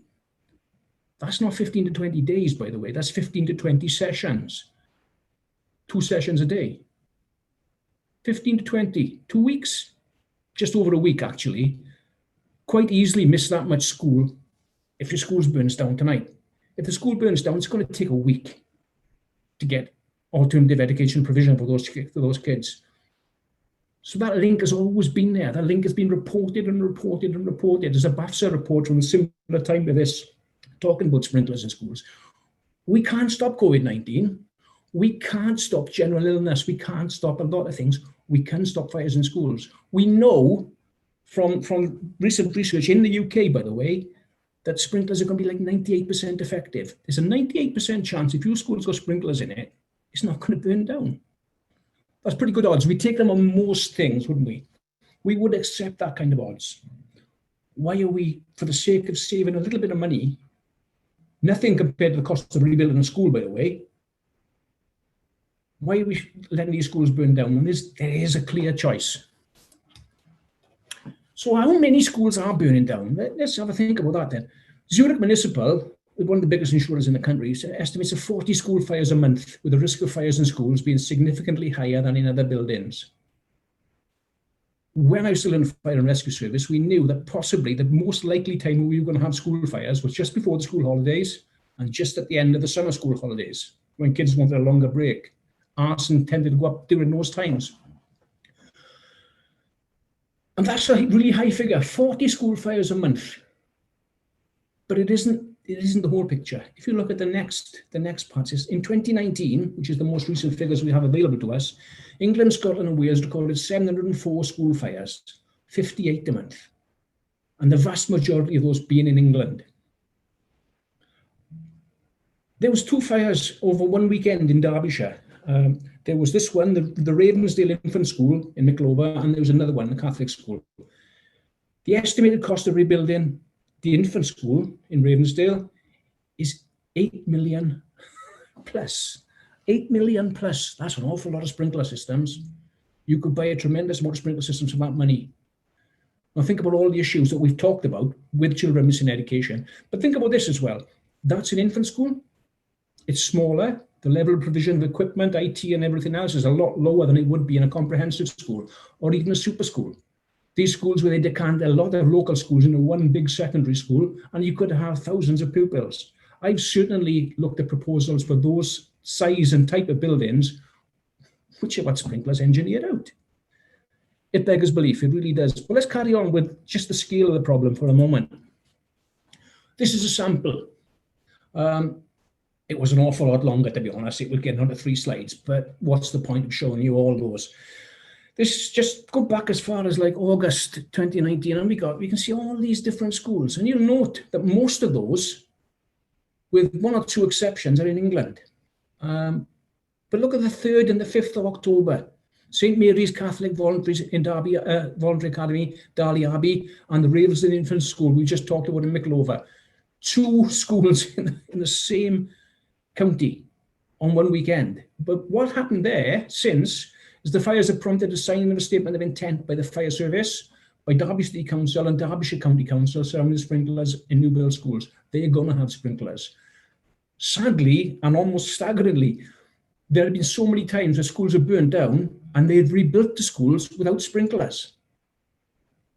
That's not 15 to 20 days, by the way. That's 15 to 20 sessions. 2 sessions a day. 15 to 20, 2 weeks. Just over a week, actually. Quite easily miss that much school if your school burns down tonight. If the school burns down, it's going to take a week to get alternative education provision for those kids. So that link has always been there. That link has been reported and reported and reported. There's a BAFSA report from a similar time to this, talking about sprinklers in schools. We can't stop COVID-19. We can't stop general illness. We can't stop a lot of things. We can stop fires in schools. We know from recent research in the UK, by the way, that sprinklers are going to be like 98% effective. There's a 98% chance if your school's got sprinklers in it, it's not going to burn down. That's pretty good odds. We take them on most things, wouldn't we? We would accept that kind of odds. Why are we, for the sake of saving a little bit of money, nothing compared to the cost of rebuilding a school, by the way, why are we letting these schools burn down? And there is a clear choice. So how many schools are burning down? Let's have a think about that then. Zurich Municipal, one of the biggest insurers in the country, estimates 40 school fires a month, with the risk of fires in schools being significantly higher than in other buildings. When I was still in the fire and rescue service, we knew that possibly the most likely time we were going to have school fires was just before the school holidays and just at the end of the summer school holidays, when kids wanted a longer break. Arson tended to go up during those times. And that's a really high figure, 40 school fires a month. But it isn't the whole picture. If you look at the next part, is in 2019, which is the most recent figures we have available to us, England, Scotland and Wales recorded 704 school fires, 58 a month. And the vast majority of those being in England. There was 2 fires over one weekend in Derbyshire. There was this one, the Ravensdale Infant School in Micklover, and there was another one, the Catholic school. The estimated cost of rebuilding the infant school in Ravensdale is 8 million plus. 8 million plus. That's an awful lot of sprinkler systems. You could buy a tremendous amount of sprinkler systems for that money. Now think about all the issues that we've talked about with children missing education. But think about this as well. That's an infant school. It's smaller. The level of provision of equipment, IT and everything else is a lot lower than it would be in a comprehensive school or even a super school. These schools where they decant a lot of local schools into one big secondary school, and you could have thousands of pupils. I've certainly looked at proposals for those size and type of buildings, which are what sprinklers engineered out. It beggars belief, it really does. But let's carry on with just the scale of the problem for a moment. This is a sample. It was an awful lot longer, to be honest. It would get onto 3 slides, but what's the point of showing you all those? This just go back as far as like August 2019, and we can see all these different schools. And you'll note that most of those, with 1 or 2 exceptions, are in England. But look at the 3rd and the 5th of October. St. Mary's Catholic Voluntary in Derby, Voluntary Academy, Darley Abbey, and the Ravensdale Infant School we just talked about in Micklover. 2 schools in the same county on one weekend. But what happened there since is the fires have prompted a signing of a statement of intent by the fire service, by Derby City Council and Derbyshire County Council surrounding sprinklers in new build schools. They're going to have sprinklers. Sadly, and almost staggeringly, there have been so many times where schools have burnt down and they've rebuilt the schools without sprinklers.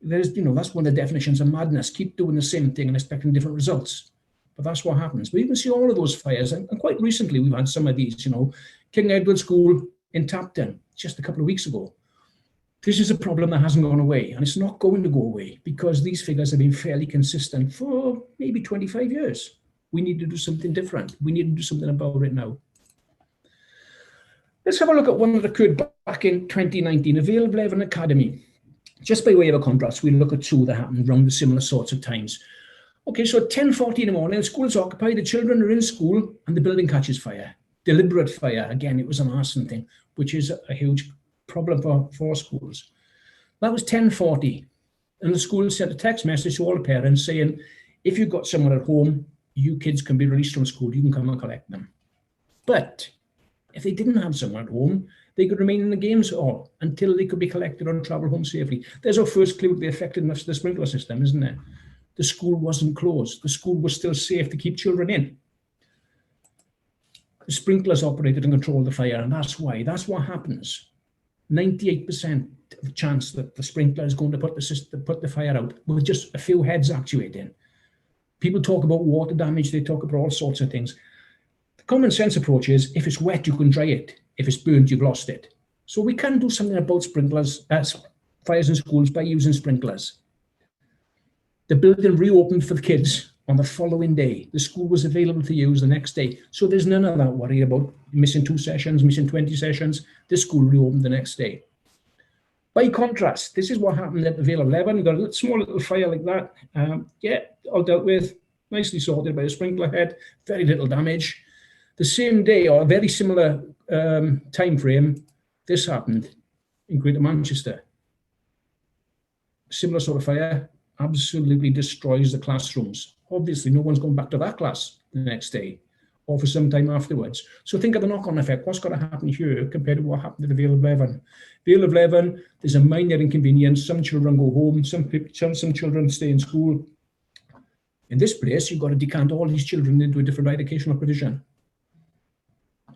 There's, that's one of the definitions of madness. Keep doing the same thing and expecting different results. But that's what happens. But you can see all of those fires, and quite recently we've had some of these, King Edward School in Tapton, just a couple of weeks ago. This is a problem that hasn't gone away, and it's not going to go away because these figures have been fairly consistent for maybe 25 years. We need to do something different. We need to do something about it now. Let's have a look at one that occurred back in 2019, Vale of Leven Academy. Just by way of a contrast, we'll look at two that happened around the similar sorts of times. Okay, so at 10:40 in the morning, the school is occupied, the children are in school, and the building catches fire. Deliberate fire. Again, it was an arson thing, which is a huge problem for schools. That was 10:40, and the school sent a text message to all the parents saying, if you've got someone at home, you kids can be released from school, you can come and collect them. But if they didn't have someone at home, they could remain in the games hall until they could be collected or travel home safely. There's our first clue to the effectiveness of the sprinkler system, isn't it? The school wasn't closed. The school was still safe to keep children in. The sprinklers operated and controlled the fire, and that's why. That's what happens. 98% of chance that the sprinkler is going to put the fire out with just a few heads actuating. People talk about water damage. They talk about all sorts of things. The common sense approach is, if it's wet, you can dry it. If it's burnt, you've lost it. So we can do something about sprinklers, fires in schools by using sprinklers. The building reopened for the kids on the following day. The school was available to use the next day. So there's none of that worry about missing 2 sessions, missing 20 sessions. The school reopened the next day. By contrast, this is what happened at the Vale of Leven. We got a small little fire like that. All dealt with, nicely sorted by a sprinkler head, very little damage. The same day, or a very similar time frame, this happened in Greater Manchester. Similar sort of fire, absolutely destroys the classrooms. Obviously, no one's going back to that class the next day or for some time afterwards. So think of the knock-on effect. What's going to happen here compared to what happened at the Vale of Leven? Vale of Leven, there's a minor inconvenience. Some children go home, some children stay in school. In this place, you've got to decant all these children into a different educational provision.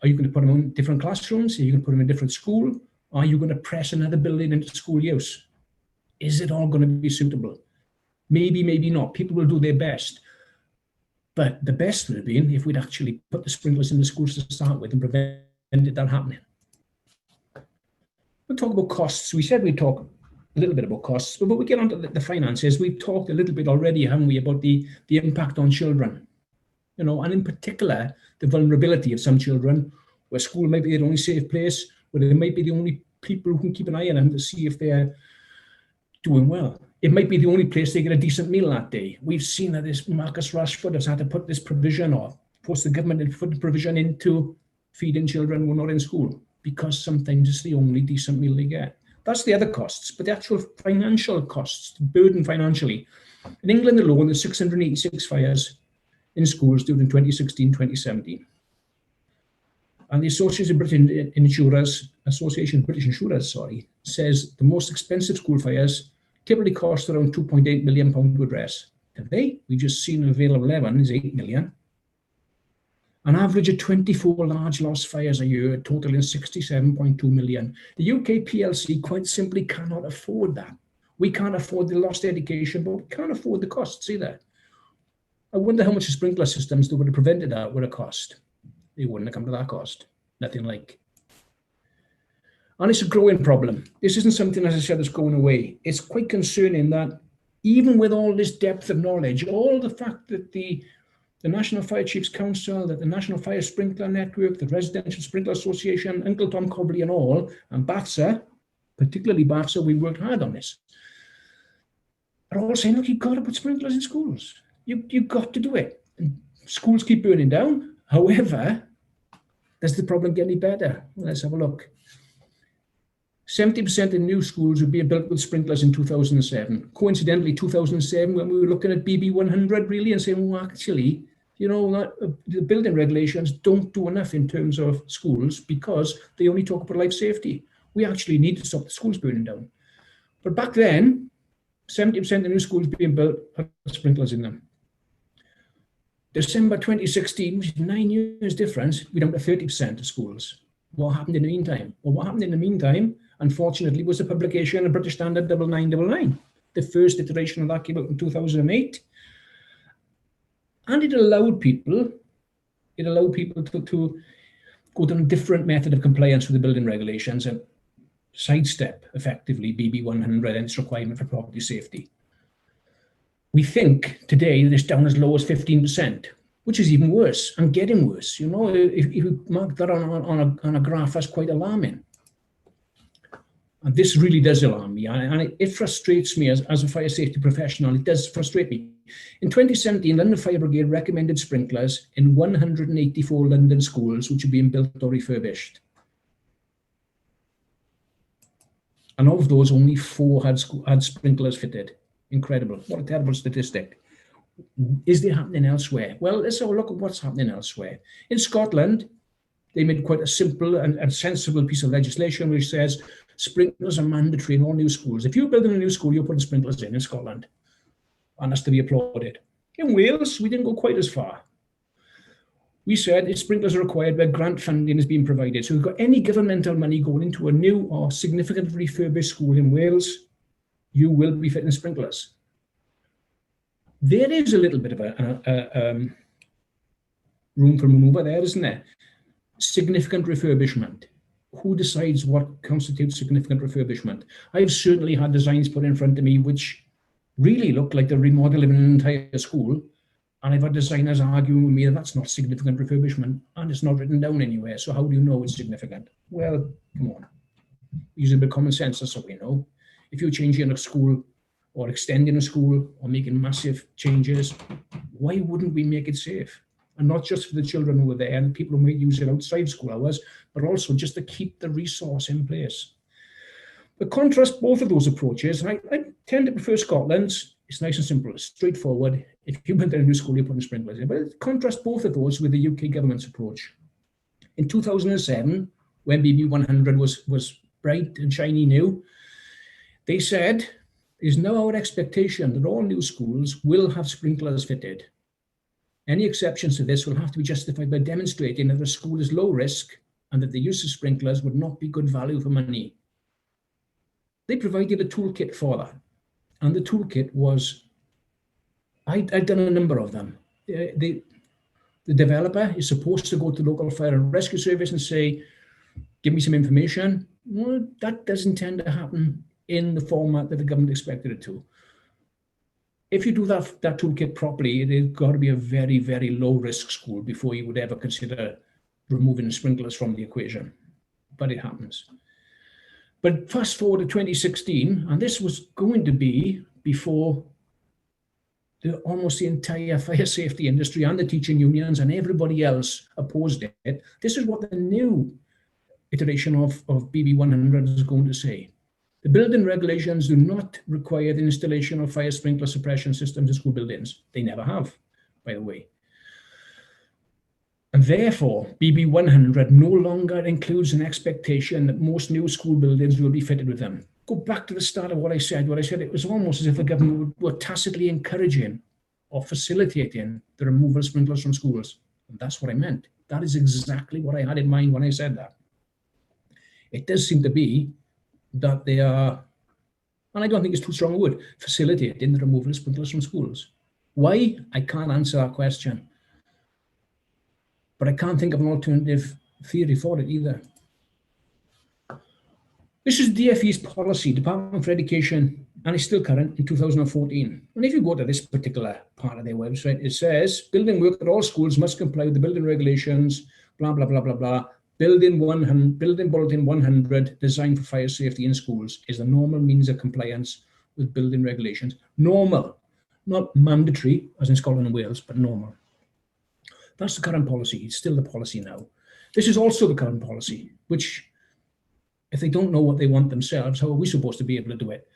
Are you going to put them in different classrooms? Are you going to put them in a different school? Are you going to press another building into school use? Is it all going to be suitable? Maybe, maybe not. People will do their best. But the best would have been if we'd actually put the sprinklers in the schools to start with and prevented that happening. We'll talk about costs. We said we'd talk a little bit about costs, but we get on to the finances. We've talked a little bit already, haven't we, about the impact on children. And in particular, the vulnerability of some children, where school might be the only safe place, where they might be the only people who can keep an eye on them to see if they're doing well. It might be the only place they get a decent meal that day. We've seen that this Marcus Rashford has had to put this provision, or force the government to put the provision into feeding children who are not in school, because sometimes it's the only decent meal they get. That's the other costs, but the actual financial costs, the burden financially. In England alone, there's 686 fires in schools during 2016-2017. And the Association of British Insurers, says the most expensive school fires typically cost around £2.8 million to address. Today, we just seen a Vale of Leven is 8 million. An average of 24 large loss fires a year, totaling 67.2 million. The UK PLC quite simply cannot afford that. We can't afford the lost education, but we can't afford the costs either. I wonder how much the sprinkler systems that would have prevented that would have cost. They wouldn't have come to that cost. Nothing like. And it's a growing problem. This isn't something, as I said, that's going away. It's quite concerning that even with all this depth of knowledge, all the fact that the National Fire Chiefs Council, that the National Fire Sprinkler Network, the Residential Sprinkler Association, Uncle Tom Cobley and all, and BAFSA, particularly BAFSA, we worked hard on this, are all saying, look, you've got to put sprinklers in schools. You've got to do it. And schools keep burning down. However, does the problem get any better? Well, let's have a look. 70% of new schools would be built with sprinklers in 2007. Coincidentally, 2007, when we were looking at BB 100 really and saying, well, actually, the building regulations don't do enough in terms of schools because they only talk about life safety. We actually need to stop the schools burning down. But back then, 70% of new schools being built have sprinklers in them. December 2016, which is 9 years difference, we're down to 30% of schools. What happened in the meantime? Well, what happened in the meantime, unfortunately, was the publication of British Standard 9999. The first iteration of that came out in 2008. And it allowed people to go to a different method of compliance with the building regulations and sidestep, effectively, BB 100 and its requirement for property safety. We think today that it's down as low as 15%, which is even worse and getting worse. You know, if you mark that on a graph, that's quite alarming. And this really does alarm me, and it frustrates me as a fire safety professional. It does frustrate me. In 2017, London Fire Brigade recommended sprinklers in 184 London schools which are being built or refurbished. And of those, only 4 had sprinklers fitted. Incredible. What a terrible statistic. Is there happening elsewhere? Well, let's have a look at what's happening elsewhere. In Scotland, they made quite a simple and sensible piece of legislation which says sprinklers are mandatory in all new schools. If you're building a new school, you're putting sprinklers in Scotland. And that's to be applauded. In Wales, we didn't go quite as far. We said if sprinklers are required where grant funding is being provided. So if you've got any governmental money going into a new or significantly refurbished school in Wales, you will be fitting sprinklers. There is a little bit of a room for manoeuvre there, isn't there? Significant refurbishment. Who decides what constitutes significant refurbishment? I've certainly had designs put in front of me which really look like they're remodeling an entire school, and I've had designers arguing with me that that's not significant refurbishment, and it's not written down anywhere. So how do you know it's significant? Well, come on. Use a bit of common sense, that's what we know. If you're changing a school or extending a school or making massive changes, why wouldn't we make it safe? And not just for the children who are there and people who might use it outside school hours, but also just to keep the resource in place. But contrast both of those approaches, and I tend to prefer Scotland's. It's nice and simple, it's straightforward. If you went to a new school, you're putting sprinklers in. But contrast both of those with the UK government's approach. In 2007, when BB 100 was bright and shiny new, they said, it is now our expectation that all new schools will have sprinklers fitted. Any exceptions to this will have to be justified by demonstrating that the school is low risk and that the use of sprinklers would not be good value for money. They provided a toolkit for that. And the toolkit was, I'd done a number of them. The developer is supposed to go to the local fire and rescue service and say, give me some information. Well, that doesn't tend to happen in the format that the government expected it to. If you do that toolkit properly, it has got to be a very, very low risk school before you would ever consider removing the sprinklers from the equation. But it happens. But fast forward to 2016, and this was going to be before almost the entire fire safety industry and the teaching unions and everybody else opposed it. This is what the new iteration of BB 100 is going to say. The building regulations do not require the installation of fire sprinkler suppression systems in school buildings. They never have, by the way. And therefore, BB 100 no longer includes an expectation that most new school buildings will be fitted with them. Go back to the start of what I said. It was almost as if the government were tacitly encouraging or facilitating the removal of sprinklers from schools. And that's what I meant. That is exactly what I had in mind when I said that. It does seem to be that they are, and I don't think it's too strong a word, facilitating the removal of sprinklers from schools. Why? I can't answer that question. But I can't think of an alternative theory for it either. This is DFE's policy, Department for Education, and it's still current in 2014. And if you go to this particular part of their website, it says, building work at all schools must comply with the building regulations, blah, blah, blah, blah, blah. Building Bulletin 100, designed for fire safety in schools, is the normal means of compliance with building regulations. Normal, not mandatory, as in Scotland and Wales, but normal. That's the current policy. It's still the policy now. This is also the current policy, which, if they don't know what they want themselves, how are we supposed to be able to do it?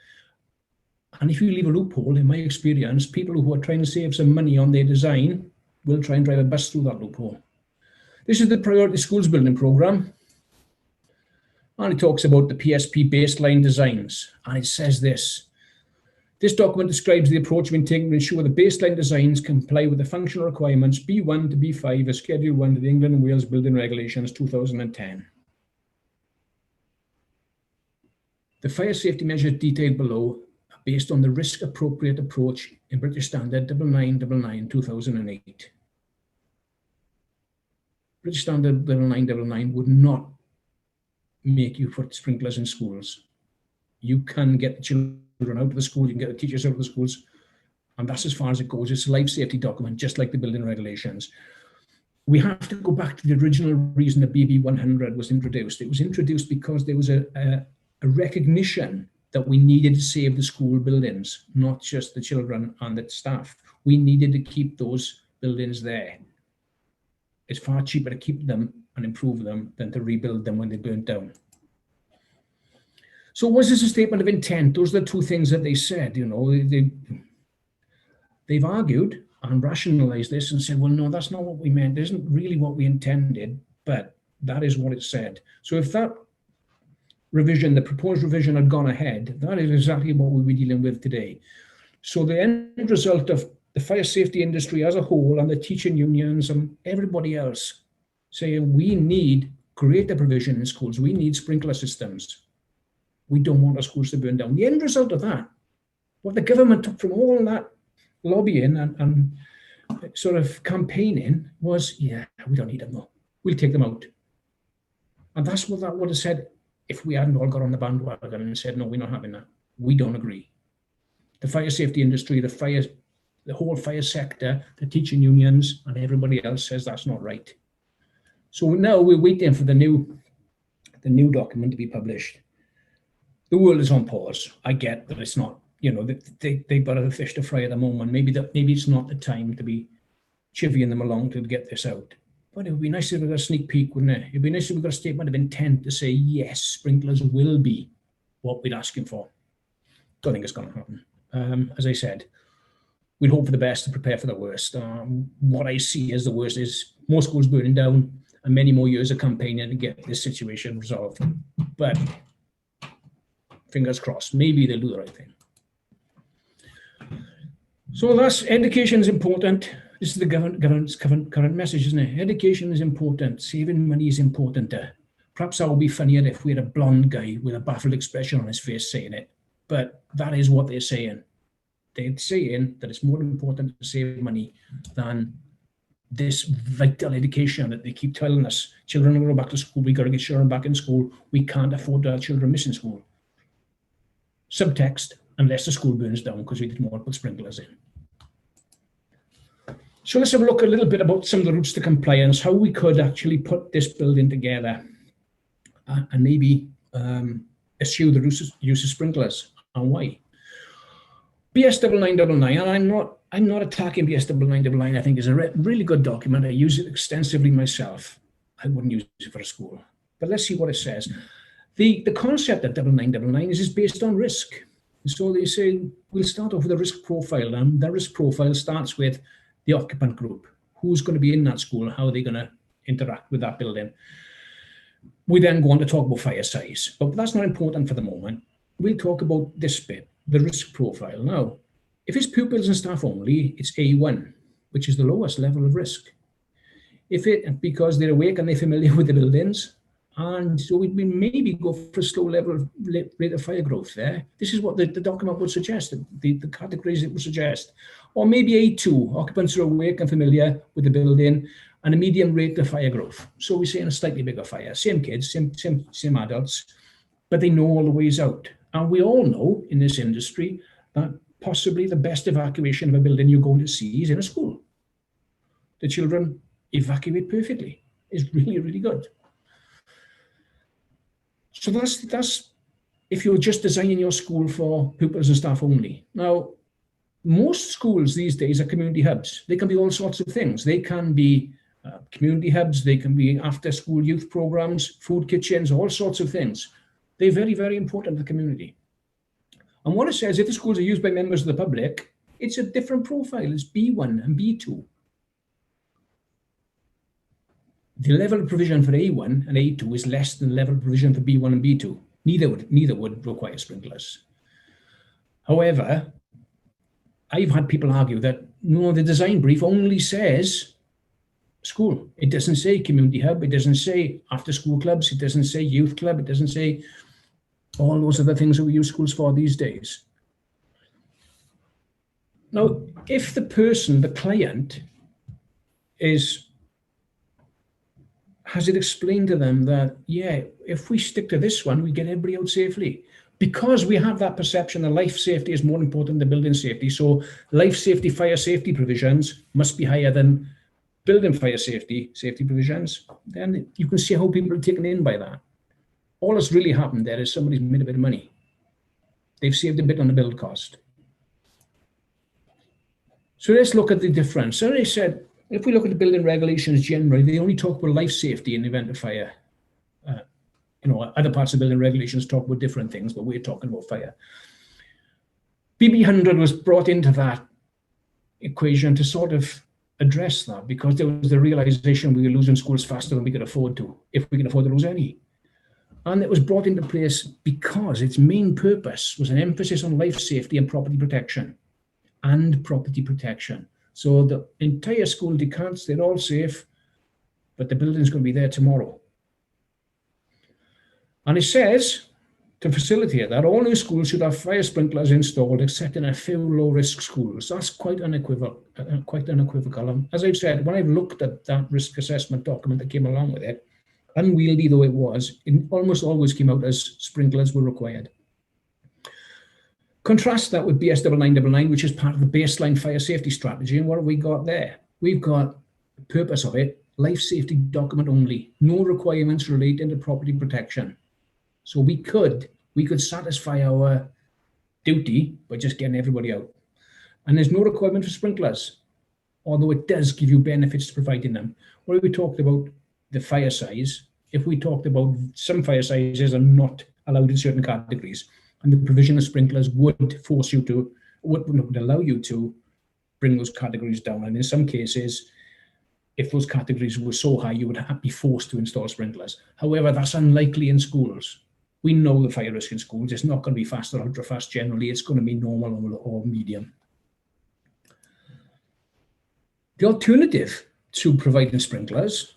And if you leave a loophole, in my experience, people who are trying to save some money on their design will try and drive a bus through that loophole. This is the Priority Schools Building Programme. And it talks about the PSP baseline designs. And it says this: This document describes the approach being taken to ensure the baseline designs comply with the functional requirements B1 to B5 of Schedule 1 to the England and Wales Building Regulations 2010. The fire safety measures detailed below are based on the risk-appropriate approach in British Standard 9999 2008. British Standard 9999 would not make you put sprinklers in schools. You can get the children out of the school, you can get the teachers out of the schools, and that's as far as it goes. It's a life safety document, just like the building regulations. We have to go back to the original reason that BB 100 was introduced. It was introduced because there was a recognition that we needed to save the school buildings, not just the children and the staff. We needed to keep those buildings there. It's far cheaper to keep them and improve them than to rebuild them when they burnt down. So was this a statement of intent? Those are the two things that they said. You know, they've argued and rationalized this and said, well, no, that's not what we meant. It isn't really what we intended, but that is what it said. So if that revision, the proposed revision, had gone ahead, that is exactly what we'll be dealing with today. So the end result of the fire safety industry as a whole and the teaching unions and everybody else saying we need greater provision in schools, we need sprinkler systems. We don't want our schools to burn down. The end result of that, what the government took from all that lobbying and sort of campaigning was, yeah, we don't need them though. We'll take them out. And that's what that would have said if we hadn't all got on the bandwagon and said, no, we're not having that. We don't agree. The fire safety industry, the whole fire sector, the teaching unions, and everybody else says that's not right. So now we're waiting for the new document to be published. The world is on pause. I get that it's not, you know, they've got other fish to fry at the moment. Maybe it's not the time to be chivying them along to get this out. But it would be nice if we got a sneak peek, wouldn't it? It'd be nice if we got a statement of intent to say, yes, sprinklers will be what we're asking for. Don't think it's going to happen. As I said, we'd hope for the best and prepare for the worst. What I see as the worst is more schools burning down and many more years of campaigning to get this situation resolved. But fingers crossed, maybe they'll do the right thing. So that's education is important. This is the government's current message, isn't it? Education is important. Saving money is important. Perhaps that would be funnier if we had a blonde guy with a baffled expression on his face saying it. But that is what they're saying. They're saying that it's more important to save money than this vital education that they keep telling us. Children are going to go back to school. We got to get children back in school. We can't afford to have children missing school. Subtext, unless the school burns down because we didn't want to put sprinklers in. So let's have a look a little bit about some of the routes to compliance, how we could actually put this building together and maybe eschew the use of sprinklers and why. BS 9999, and I'm not attacking BS 9999. I think is a really good document. I use it extensively myself. I wouldn't use it for a school, but let's see what it says. The concept of 9999 is based on risk. So they say we'll start off with a risk profile, and the risk profile starts with the occupant group. Who's going to be in that school? How are they going to interact with that building? We then go on to talk about fire size, but that's not important for the moment. We'll talk about this bit, the risk profile. Now, if it's pupils and staff only, it's A1, which is the lowest level of risk. Because they're awake and they're familiar with the buildings, and so we maybe go for a slow rate of fire growth there. This is what the document would suggest, the categories it would suggest. Or maybe A2, occupants are awake and familiar with the building, and a medium rate of fire growth. So we're saying a slightly bigger fire. Same kids, same adults, but they know all the ways out. And we all know in this industry that possibly the best evacuation of a building you're going to see is in a school. The children evacuate perfectly. It's really, really good. So that's if you're just designing your school for pupils and staff only. Now, most schools these days are community hubs. They can be all sorts of things. They can be community hubs. They can be after-school youth programs, food kitchens, all sorts of things. They're very, very important to the community. And what it says, if the schools are used by members of the public, it's a different profile. It's B1 and B2. The level of provision for A1 and A2 is less than the level of provision for B1 and B2. Neither would require sprinklers. However, I've had people argue that, no, the design brief only says school. It doesn't say community hub. It doesn't say after school clubs. It doesn't say youth club. It doesn't say all those other things that we use schools for these days. Now, if the person, the client, has it explained to them that, yeah, if we stick to this one, we get everybody out safely. Because we have that perception that life safety is more important than building safety. So life safety, fire safety provisions must be higher than building fire safety provisions. Then you can see how people are taken in by that. All that's really happened there is somebody's made a bit of money. They've saved a bit on the build cost. So let's look at the difference. So they said, if we look at the building regulations generally, they only talk about life safety in the event of fire. Other parts of building regulations talk about different things, but we're talking about fire. BB100 was brought into that equation to sort of address that, because there was the realization we were losing schools faster than we could afford to, if we can afford to lose any. And it was brought into place because its main purpose was an emphasis on life safety and property protection. So the entire school decants, they're all safe, but the building's going to be there tomorrow. And it says, to facilitate that, all new schools should have fire sprinklers installed, except in a few low-risk schools. That's quite unequivocal. As I've said, when I've looked at that risk assessment document that came along with it, unwieldy though it was, it almost always came out as sprinklers were required. Contrast that with BS 9999, which is part of the baseline fire safety strategy. And what have we got there? We've got the purpose of it, life safety document only, no requirements relating to property protection. So we could satisfy our duty by just getting everybody out. And there's no requirement for sprinklers, although it does give you benefits to providing them. What if we talked about the fire size? If we talked about some fire sizes are not allowed in certain categories, and the provision of sprinklers would allow you to bring those categories down. And in some cases, if those categories were so high, you would be forced to install sprinklers. However, that's unlikely in schools. We know the fire risk in schools. It's not going to be fast or ultra fast generally. It's going to be normal or medium. The alternative to providing sprinklers,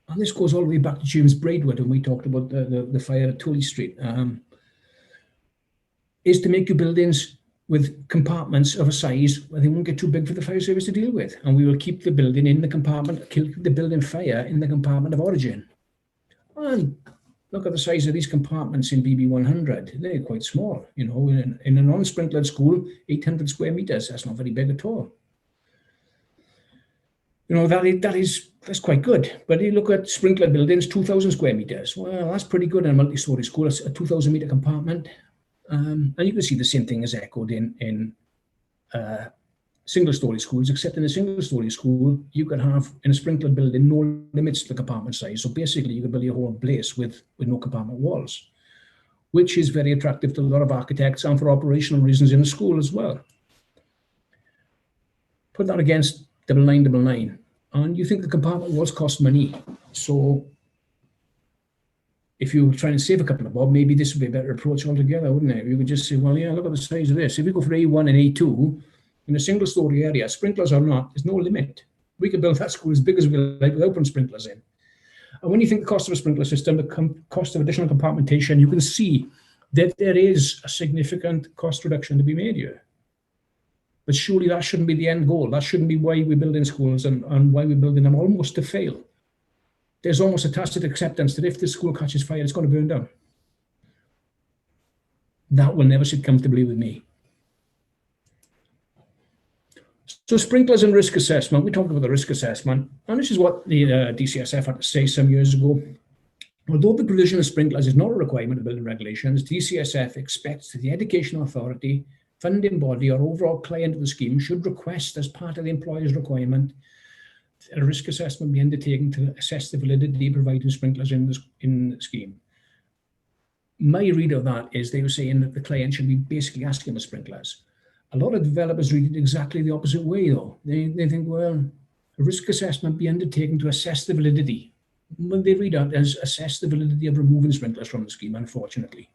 and this goes all the way back to James Braidwood when we talked about the fire at Tooley Street, is to make your buildings with compartments of a size where they won't get too big for the fire service to deal with. And we will keep the building in the compartment, keep the building fire in the compartment of origin. And look at the size of these compartments in BB100. They're quite small. In a non-sprinklered school, 800 square meters, that's not very big at all. That's quite good. But you look at sprinkler buildings, 2,000 square meters. Well, that's pretty good in a multi-story school. It's a 2,000 meter compartment. And you can see the same thing is echoed in single-story schools, except in a single-story school, you could have, in a sprinkler building, no limits to the compartment size. So basically, you could build your whole place with no compartment walls, which is very attractive to a lot of architects and for operational reasons in a school as well. Put that against 9999, and you think the compartment walls cost money. So if you were trying to save a couple of bob, maybe this would be a better approach altogether, wouldn't it? You could just say, well, yeah, look at the size of this. If you go for A1 and A2, in a single story area, sprinklers or not, there's no limit. We could build that school as big as we like without putting sprinklers in. And when you think the cost of a sprinkler system, the cost of additional compartmentation, you can see that there is a significant cost reduction to be made here. But surely that shouldn't be the end goal. That shouldn't be why we build in schools and why we're building them almost to fail. There's almost a tacit acceptance that if the school catches fire, it's going to burn down. That will never sit comfortably with me. So sprinklers and risk assessment, we talked about the risk assessment, and this is what the DCSF had to say some years ago. Although the provision of sprinklers is not a requirement of building regulations, DCSF expects that the educational authority, funding body, or overall client of the scheme should request as part of the employer's requirement that a risk assessment be undertaken to assess the validity of providing sprinklers in the scheme. My read of that is they were saying that the client should be basically asking for sprinklers. A lot of developers read it exactly the opposite way, though. They think, well, a risk assessment be undertaken to assess the validity. When they read out as assess the validity of removing sprinklers from the scheme, unfortunately.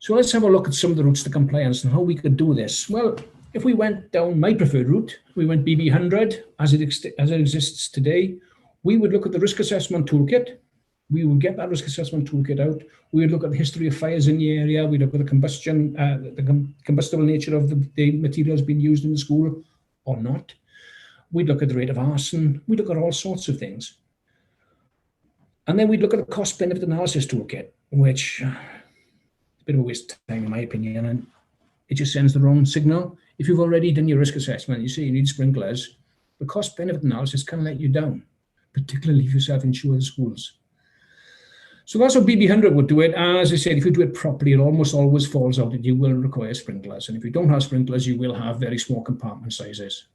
So let's have a look at some of the routes to compliance and how we could do this. Well, if we went down my preferred route, we went BB100 as it exists today, we would look at the risk assessment toolkit. We would get that risk assessment toolkit out. We would look at the history of fires in the area. We'd look at the combustible nature of the materials being used in the school or not. We'd look at the rate of arson. We'd look at all sorts of things. And then we'd look at the cost benefit analysis toolkit, which is a bit of a waste of time in my opinion, and it just sends the wrong signal. If you've already done your risk assessment, you say you need sprinklers, the cost benefit analysis can let you down, particularly if you self-insure the schools. So that's how BB100 would do it. As I said, if you do it properly, it almost always falls out that you will require sprinklers. And if you don't have sprinklers, you will have very small compartment sizes.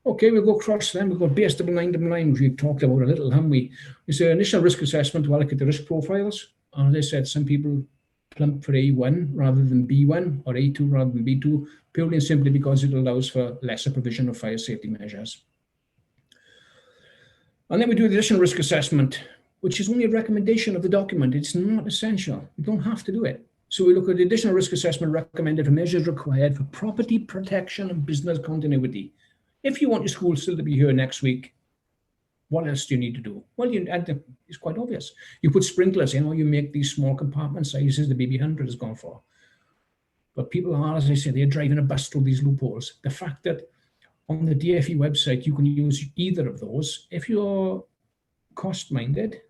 Okay, we'll go across then. We've got BS 9999, which we've talked about a little, haven't we? It's an initial risk assessment to allocate the risk profiles. And as I said, some people plump for A1 rather than B1 or A2 rather than B2, purely and simply because it allows for lesser provision of fire safety measures. And then we do the additional risk assessment, which is only a recommendation of the document. It's not essential. You don't have to do it. So we look at the additional risk assessment recommended for measures required for property protection and business continuity. If you want your school still to be here next week, what else do you need to do? Well, it's quite obvious. You put sprinklers in, or you make these small compartment sizes the BB100 has gone for. But people are, as I say, they're driving a bus through these loopholes. The fact that on the DFE website, you can use either of those. If you're cost-minded,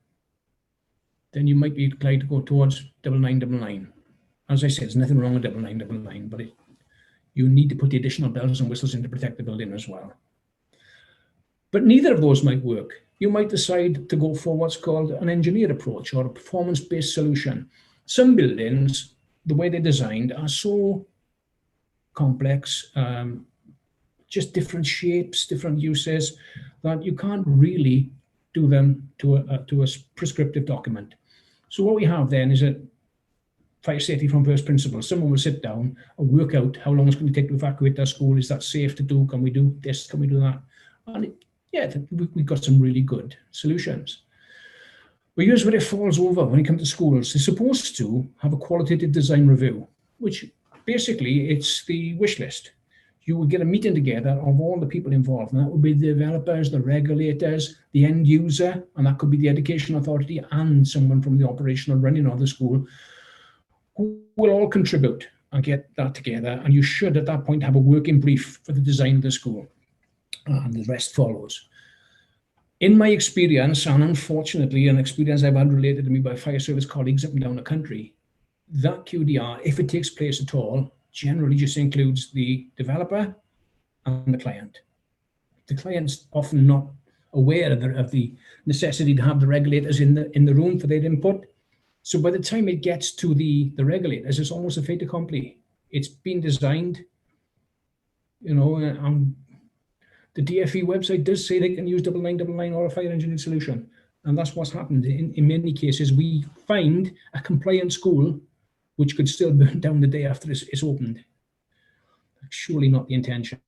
then you might be inclined to go towards 9999. As I said, there's nothing wrong with 9999, but you need to put the additional bells and whistles in to protect the building as well. But neither of those might work. You might decide to go for what's called an engineered approach or a performance-based solution. Some buildings, the way they're designed, are so complex, just different shapes, different uses, that you can't really do them to a prescriptive document. So what we have then is a fire safety from first principles. Someone will sit down and work out how long it's going to take to evacuate their school. Is that safe to do? Can we do this? Can we do that? And we've got some really good solutions. But here's where it falls over when it comes to schools. They're supposed to have a qualitative design review, which basically it's the wish list. You would get a meeting together of all the people involved, and that would be the developers, the regulators, the end user, and that could be the education authority and someone from the operational running of the school, who will all contribute and get that together. And you should, at that point, have a working brief for the design of the school, and the rest follows. In my experience, and unfortunately an experience I've had related to me by fire service colleagues up and down the country, that QDR, if it takes place at all, generally just includes the developer and the client. The client's often not aware of the necessity to have the regulators in the room for their input. So by the time it gets to the regulators, it's almost a fait accompli. It's been designed, the DFE website does say they can use 9999 or a fire engineering solution. And that's what's happened. In many cases, we find a compliant school which could still burn down the day after it's opened. Surely not the intention.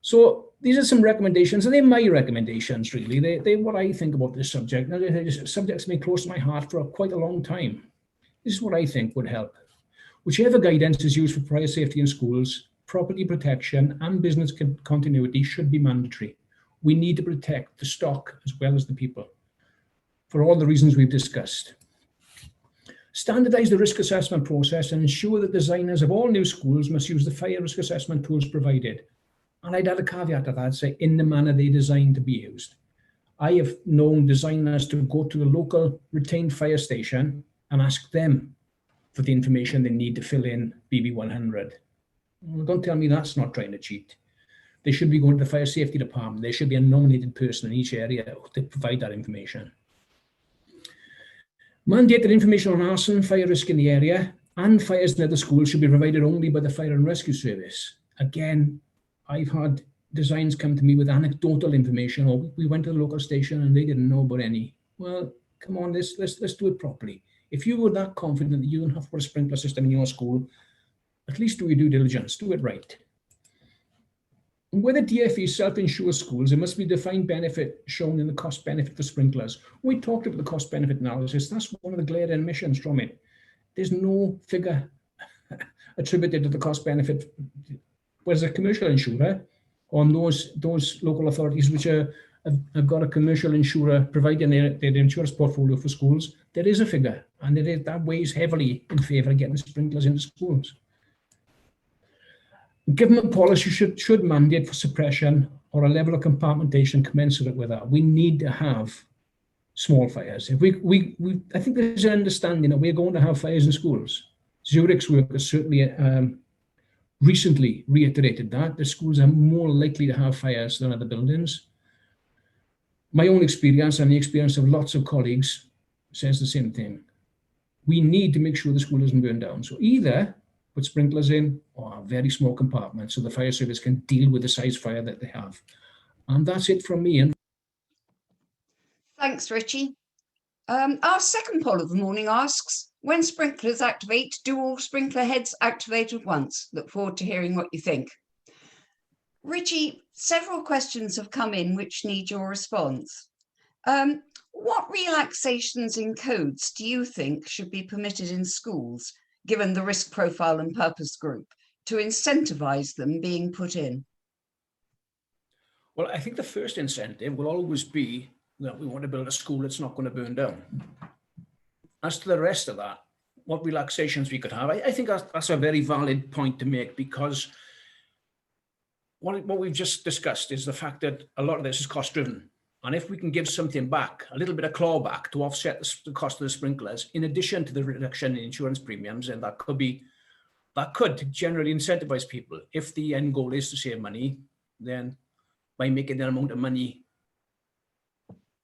So these are some recommendations, and they're my recommendations, really. They're what I think about this subject. Now, the subject's been close to my heart for quite a long time. This is what I think would help. Whichever guidance is used for fire safety in schools, property protection and business continuity should be mandatory. We need to protect the stock as well as the people, for all the reasons we've discussed. Standardize the risk assessment process and ensure that designers of all new schools must use the fire risk assessment tools provided. And I'd add a caveat to that, I'd say in the manner they're designed to be used. I have known designers to go to the local retained fire station and ask them for the information they need to fill in BB100. Well, don't tell me that's not trying to cheat. They should be going to the fire safety department. There should be a nominated person in each area to provide that information. Mandate that information on arson, fire risk in the area, and fires in other schools should be provided only by the Fire and Rescue Service. Again, I've had designs come to me with anecdotal information, or we went to the local station and they didn't know about any. Well, come on, let's do it properly. If you were that confident that you don't have to put a sprinkler system in your school, at least do your due diligence, do it right. Whether DFE self-insures schools, there must be defined benefit shown in the cost benefit for sprinklers. We talked about the cost benefit analysis. That's one of the glaring omissions from it. There's no figure attributed to the cost benefit. Whereas a commercial insurer, on those local authorities which have got a commercial insurer providing their insurance portfolio for schools, there is a figure, and that weighs heavily in favour of getting sprinklers into schools. Government policy should mandate for suppression or a level of compartmentation commensurate with that. We need to have small fires. If I think there's an understanding that we're going to have fires in schools. Zurich's work has certainly recently reiterated that the schools are more likely to have fires than other buildings. My own experience and the experience of lots of colleagues says the same thing. We need to make sure the school isn't burned down. So either put sprinklers in or a very small compartment so the fire service can deal with the size fire that they have. And that's it from me. Thanks, Richie. Our second poll of the morning asks, when sprinklers activate, do all sprinkler heads activate at once? Look forward to hearing what you think. Richie, several questions have come in which need your response. What relaxations in codes do you think should be permitted in schools, given the risk profile and purpose group, to incentivise them being put in? Well, I think the first incentive will always be that we want to build a school that's not going to burn down. As to the rest of that, what relaxations we could have, I think that's a very valid point to make, because what we've just discussed is the fact that a lot of this is cost driven. And if we can give something back, a little bit of clawback to offset the cost of the sprinklers, in addition to the reduction in insurance premiums, and that could generally incentivize people. If the end goal is to save money, then by making that amount of money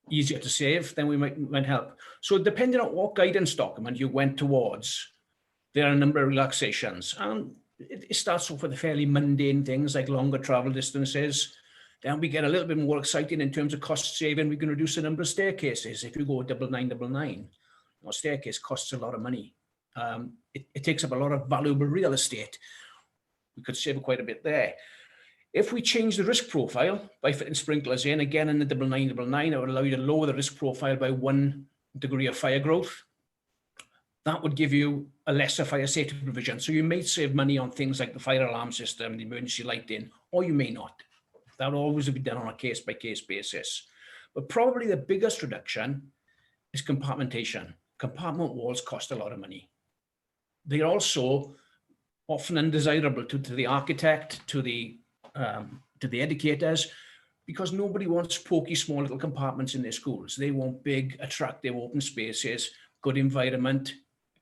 easier to save, then we might help. So depending on what guidance document you went towards, there are a number of relaxations. And it starts off with the fairly mundane things like longer travel distances. Then we get a little bit more exciting in terms of cost saving. We can reduce the number of staircases. If you go 9999, a staircase costs a lot of money. It takes up a lot of valuable real estate. We could save quite a bit there. If we change the risk profile by fitting sprinklers in, again in the 9999, it would allow you to lower the risk profile by 1 degree of fire growth. That would give you a lesser fire safety provision. So you may save money on things like the fire alarm system, the emergency lighting, or you may not. That will always be done on a case-by-case basis. But probably the biggest reduction is compartmentation. Compartment walls cost a lot of money. They're also often undesirable to the architect, to the educators, because nobody wants pokey small little compartments in their schools. They want big, attractive, open spaces, good environment,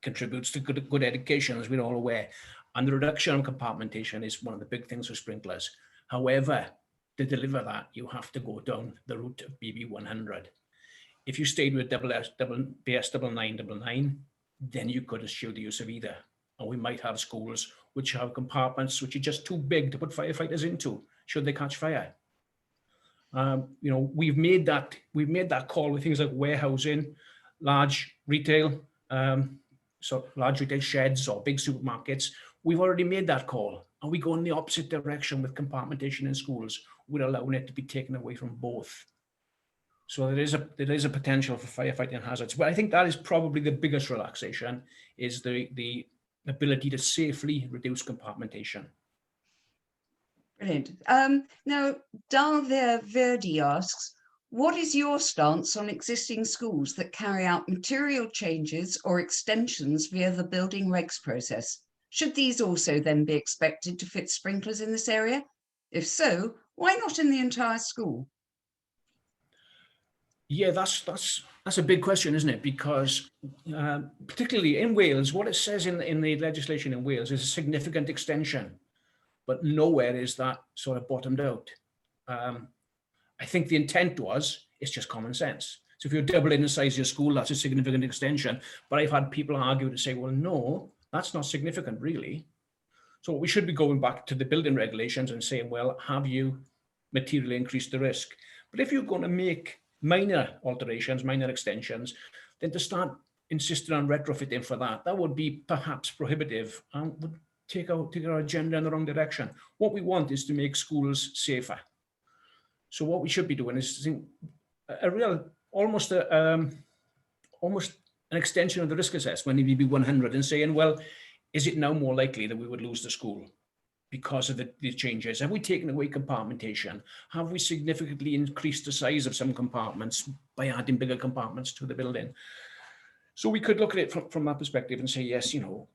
contributes to good education, as we're all aware. And the reduction of compartmentation is one of the big things for sprinklers. However, to deliver that, you have to go down the route of BB 100. If you stayed with BS 9999, then you could eschew the use of either. And we might have schools which have compartments which are just too big to put firefighters into, should they catch fire. We've made that call with things like warehousing, large retail, so large retail sheds or big supermarkets. We've already made that call, and we go in the opposite direction with compartmentation in schools. We're allowing it to be taken away from both. So there is a potential for firefighting hazards. But I think that is probably the biggest relaxation, is the ability to safely reduce compartmentation. Brilliant. Now, Dalvia Verdi asks, what is your stance on existing schools that carry out material changes or extensions via the building regs process? Should these also then be expected to fit sprinklers in this area? If so, why not in the entire school? Yeah, that's a big question, isn't it? Because particularly in Wales, what it says in the legislation in Wales is a significant extension, but nowhere is that sort of bottomed out. I think the intent was, it's just common sense. So if you're doubling the size of your school, that's a significant extension. But I've had people argue to say, well, no, that's not significant, really. So we should be going back to the building regulations and saying, well, have you materially increased the risk? But if you're going to make minor alterations, minor extensions, then to start insisting on retrofitting for that would be perhaps prohibitive and would take our agenda in the wrong direction. What we want is to make schools safer. So what we should be doing is almost an extension of the risk assessment in BB 100 and saying, well, is it now more likely that we would lose the school because of the changes? Have we taken away compartmentation? Have we significantly increased the size of some compartments by adding bigger compartments to the building? So we could look at it from that perspective and say, yes, you know,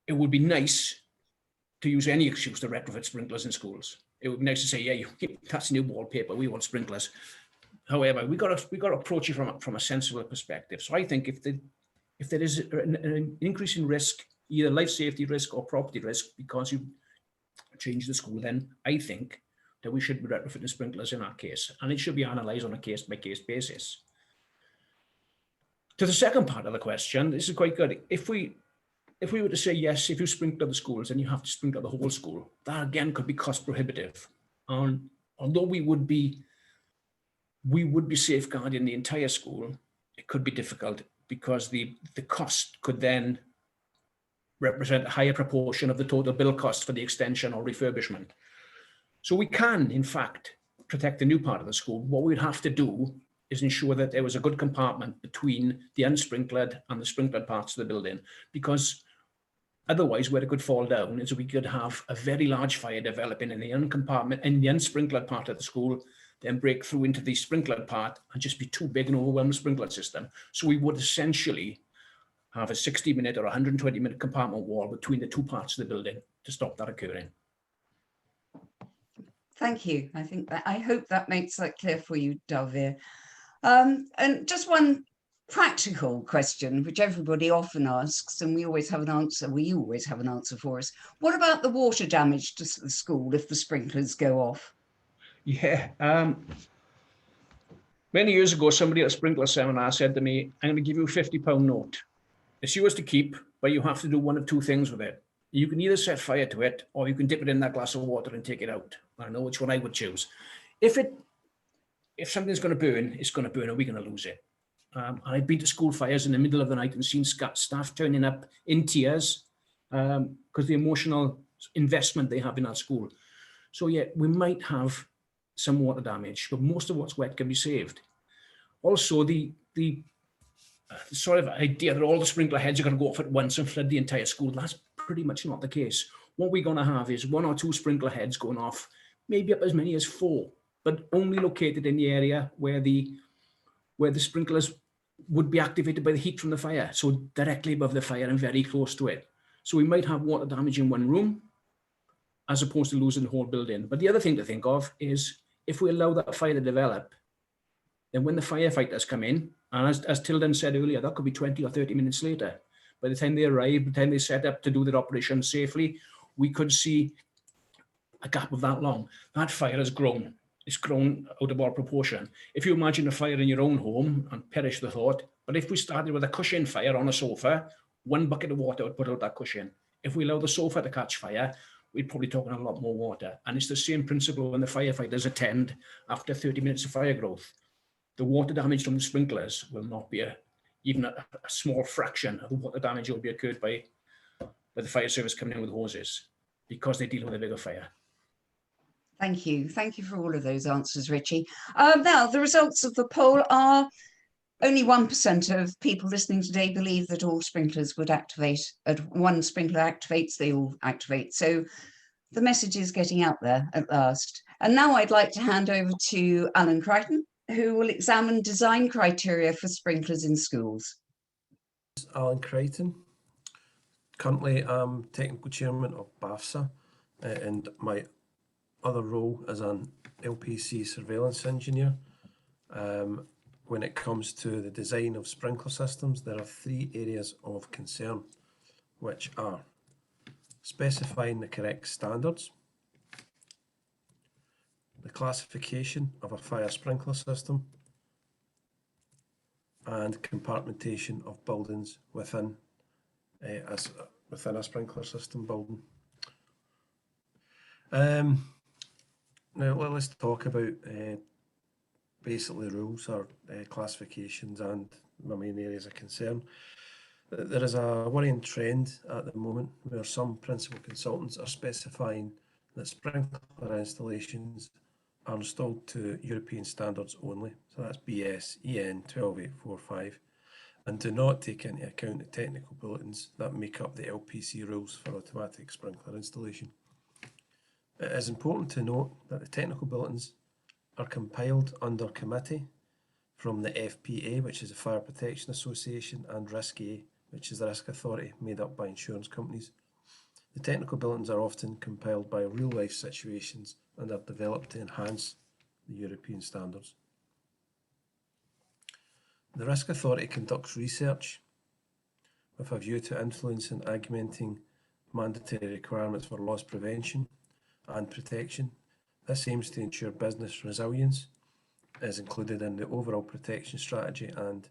it would be nice to use any excuse to retrofit sprinklers in schools. It would be nice to say, yeah, that's new wallpaper, we want sprinklers. However, we got to approach it from a sensible perspective. So I think if there is an increase in risk, either life safety risk or property risk, because you change the school, then I think that we should be retrofitting sprinklers in our case, and it should be analysed on a case-by-case basis. To the second part of the question, this is quite good. If we were to say, yes, if you sprinkler the schools, then you have to sprinkler the whole school. That again could be cost prohibitive. Although we would be safeguarding the entire school, it could be difficult because the cost could then represent a higher proportion of the total bill cost for the extension or refurbishment. So we can, in fact, protect the new part of the school. What we'd have to do is ensure that there was a good compartment between the unsprinkled and the sprinkled parts of the building, because otherwise where it could fall down is we could have a very large fire developing in the unsprinkled part of the school, then break through into the sprinkled part and just be too big and overwhelm the sprinkler system. So we would essentially have a 60-minute or 120-minute compartment wall between the two parts of the building to stop that occurring. Thank you. I hope that makes that clear for you, Dalvir. And just one practical question, which everybody often asks, and we always have an answer for us. What about the water damage to the school if the sprinklers go off? Yeah. Many years ago, somebody at a sprinkler seminar said to me, I'm going to give you a £50 note. It's yours to keep, but you have to do one of two things with it. You can either set fire to it, or you can dip it in that glass of water and take it out. I know which one I would choose. If something's going to burn, it's going to burn, and we're going to lose it. I've been to school fires in the middle of the night and seen staff turning up in tears because the emotional investment they have in that school. So yeah, we might have some water damage, but most of what's wet can be saved. Also, the sort of idea that all the sprinkler heads are going to go off at once and flood the entire school, that's pretty much not the case. What we're going to have is 1 or 2 sprinkler heads going off, maybe up as many as 4, but only located in the area where the sprinklers would be activated by the heat from the fire, so directly above the fire and very close to it. So we might have water damage in one room as opposed to losing the whole building. But the other thing to think of is if we allow that fire to develop, then when the firefighters come in, and as Tilden said earlier, that could be 20 or 30 minutes later. By the time they arrive, by the time they set up to do their operation safely, we could see a gap of that long. That fire has grown. It's grown out of all proportion. If you imagine a fire in your own home, and perish the thought, but if we started with a cushion fire on a sofa, 1 bucket of water would put out that cushion. If we allow the sofa to catch fire, we're probably talking a lot more water. And it's the same principle when the firefighters attend after 30 minutes of fire growth. The water damage from the sprinklers will not be even a small fraction of the water damage will be occurred by the fire service coming in with hoses, because they deal with a bigger fire. Thank you. Thank you for all of those answers, Richie. Now, the results of the poll are only 1% of people listening today believe that all sprinklers would activate. At one sprinkler activates, they all activate. So the message is getting out there at last. And now I'd like to hand over to Alan Crichton, who will examine design criteria for sprinklers in schools. Alan Crichton. Currently, I'm technical chairman of BAFSA, and my other role is an LPC surveillance engineer. When it comes to the design of sprinkler systems, there are 3 areas of concern, which are specifying the correct standards, the classification of a fire sprinkler system, and compartmentation of buildings within a sprinkler system building. Now let's talk about basically rules or classifications and my main areas of concern. There is a worrying trend at the moment where some principal consultants are specifying that sprinkler installations are installed to European standards only. So that's BS EN 12845. and do not take into account the technical bulletins that make up the LPC rules for automatic sprinkler installation. It is important to note that the technical bulletins are compiled under committee from the FPA, which is the Fire Protection Association, and RISC-A, which is the Risk Authority made up by insurance companies. The technical bulletins are often compiled by real-life situations and are developed to enhance the European standards. The Risk Authority conducts research with a view to influencing and augmenting mandatory requirements for loss prevention and protection. This aims to ensure business resilience is included in the overall protection strategy, and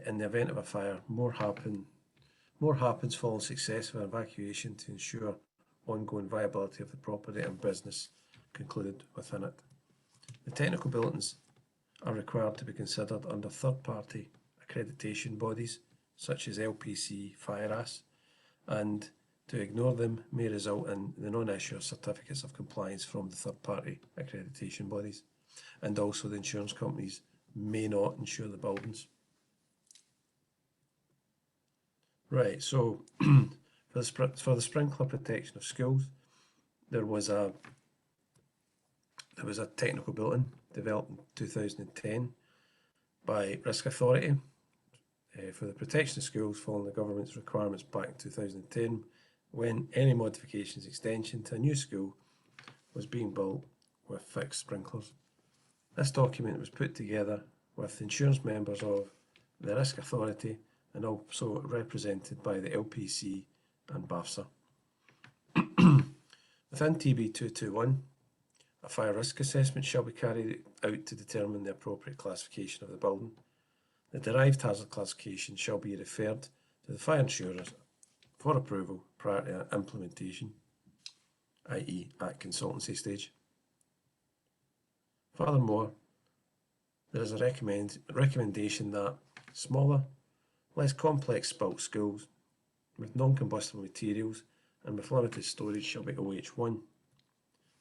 in the event of a fire, more happens following successful evacuation to ensure ongoing viability of the property and business concluded within it. The technical bulletins are required to be considered under third-party accreditation bodies such as LPC, FIRAS, and to ignore them may result in the non-issue of certificates of compliance from the third-party accreditation bodies, and also the insurance companies may not insure the buildings. Right, so for the sprinkler protection of schools, there was a technical bulletin developed in 2010 by Risk Authority for the protection of schools following the government's requirements back in 2010, when any modifications, extension to a new school was being built with fixed sprinklers. This document was put together with insurance members of the Risk Authority and also represented by the LPC and BAFSA. Within TB 221, a fire risk assessment shall be carried out to determine the appropriate classification of the building. The derived hazard classification shall be referred to the fire insurers for approval prior to implementation, i.e. at consultancy stage. Furthermore, there is a recommendation that smaller, less complex built schools with non-combustible materials and with limited storage shall be OH1.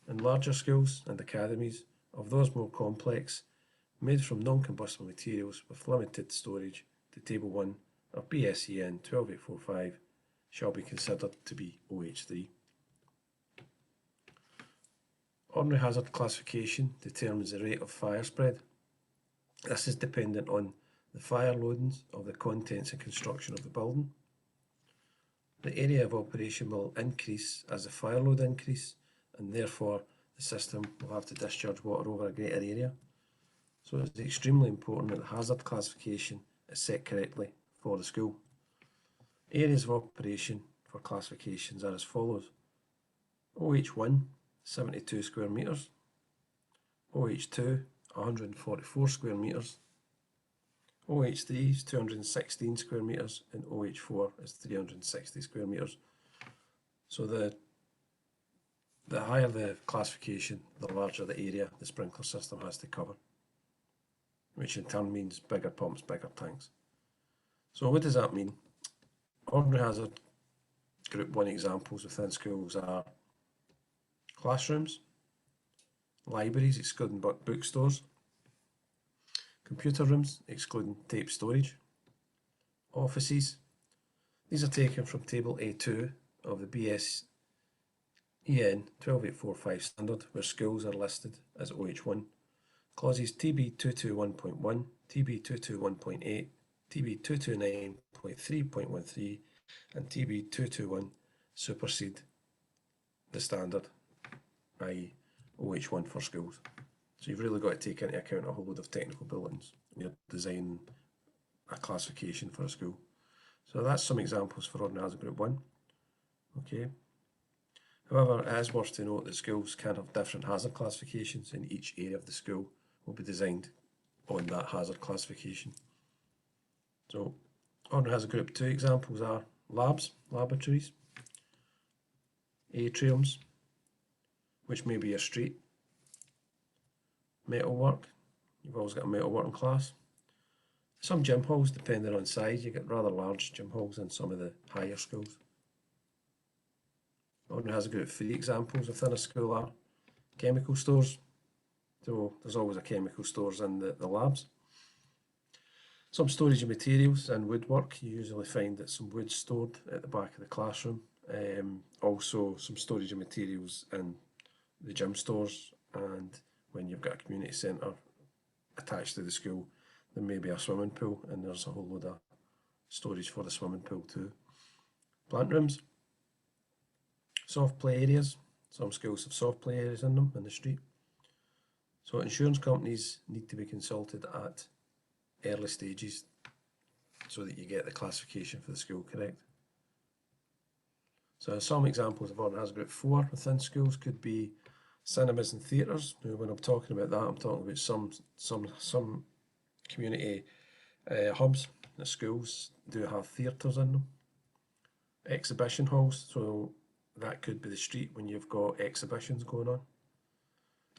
And larger schools and academies of those more complex, made from non-combustible materials with limited storage to Table 1 of BSEN 12845 shall be considered to be OH3. Ordinary hazard classification determines the rate of fire spread. This is dependent on the fire loadings of the contents and construction of the building. The area of operation will increase as the fire load increase, and therefore the system will have to discharge water over a greater area. So it's extremely important that the hazard classification is set correctly for the school. Areas of operation for classifications are as follows: OH1, 72 square metres, OH2, 144 square metres, OH3 is 216 square metres, and OH4 is 360 square metres. So the higher the classification, the larger the area the sprinkler system has to cover, which in turn means bigger pumps, bigger tanks. So what does that mean? Ordinary hazard Group 1 examples within schools are classrooms, libraries excluding bookstores, computer rooms excluding tape storage, offices. These are taken from Table A2 of the BSEN 12845 standard, where schools are listed as OH1. Clauses TB 221.1, TB 221.8, TB 229.3.13 and TB 221 supersede the standard, i.e. OH1 for schools. So you've really got to take into account a whole load of technical bulletins when you're designing a classification for a school. So that's some examples for Ordinary Hazard Group 1. Okay. However, it is worth to note that schools can have different hazard classifications, and each area of the school will be designed on that hazard classification. So Ordinary Hazard Group 2 examples are labs, laboratories, atriums, which may be a street, metalwork, you've always got a metalworking class. Some gym halls, depending on size, you get rather large gym halls in some of the higher schools. Ordinary Hazard Group 3 examples within a school are chemical stores, so there's always a chemical stores in the labs. Some storage of materials and woodwork. You usually find that some wood stored at the back of the classroom. Also some storage of materials in the gym stores, and when you've got a community centre attached to the school, there may be a swimming pool and there's a whole load of storage for the swimming pool too. Plant rooms, soft play areas. Some schools have soft play areas in them in the street. So insurance companies need to be consulted at early stages so that you get the classification for the school correct. So some examples of Orton has Group 4 within schools could be cinemas and theatres. Now, when I'm talking about that, I'm talking about some community hubs. The schools do have theatres in them. Exhibition halls, so that could be the street when you've got exhibitions going on.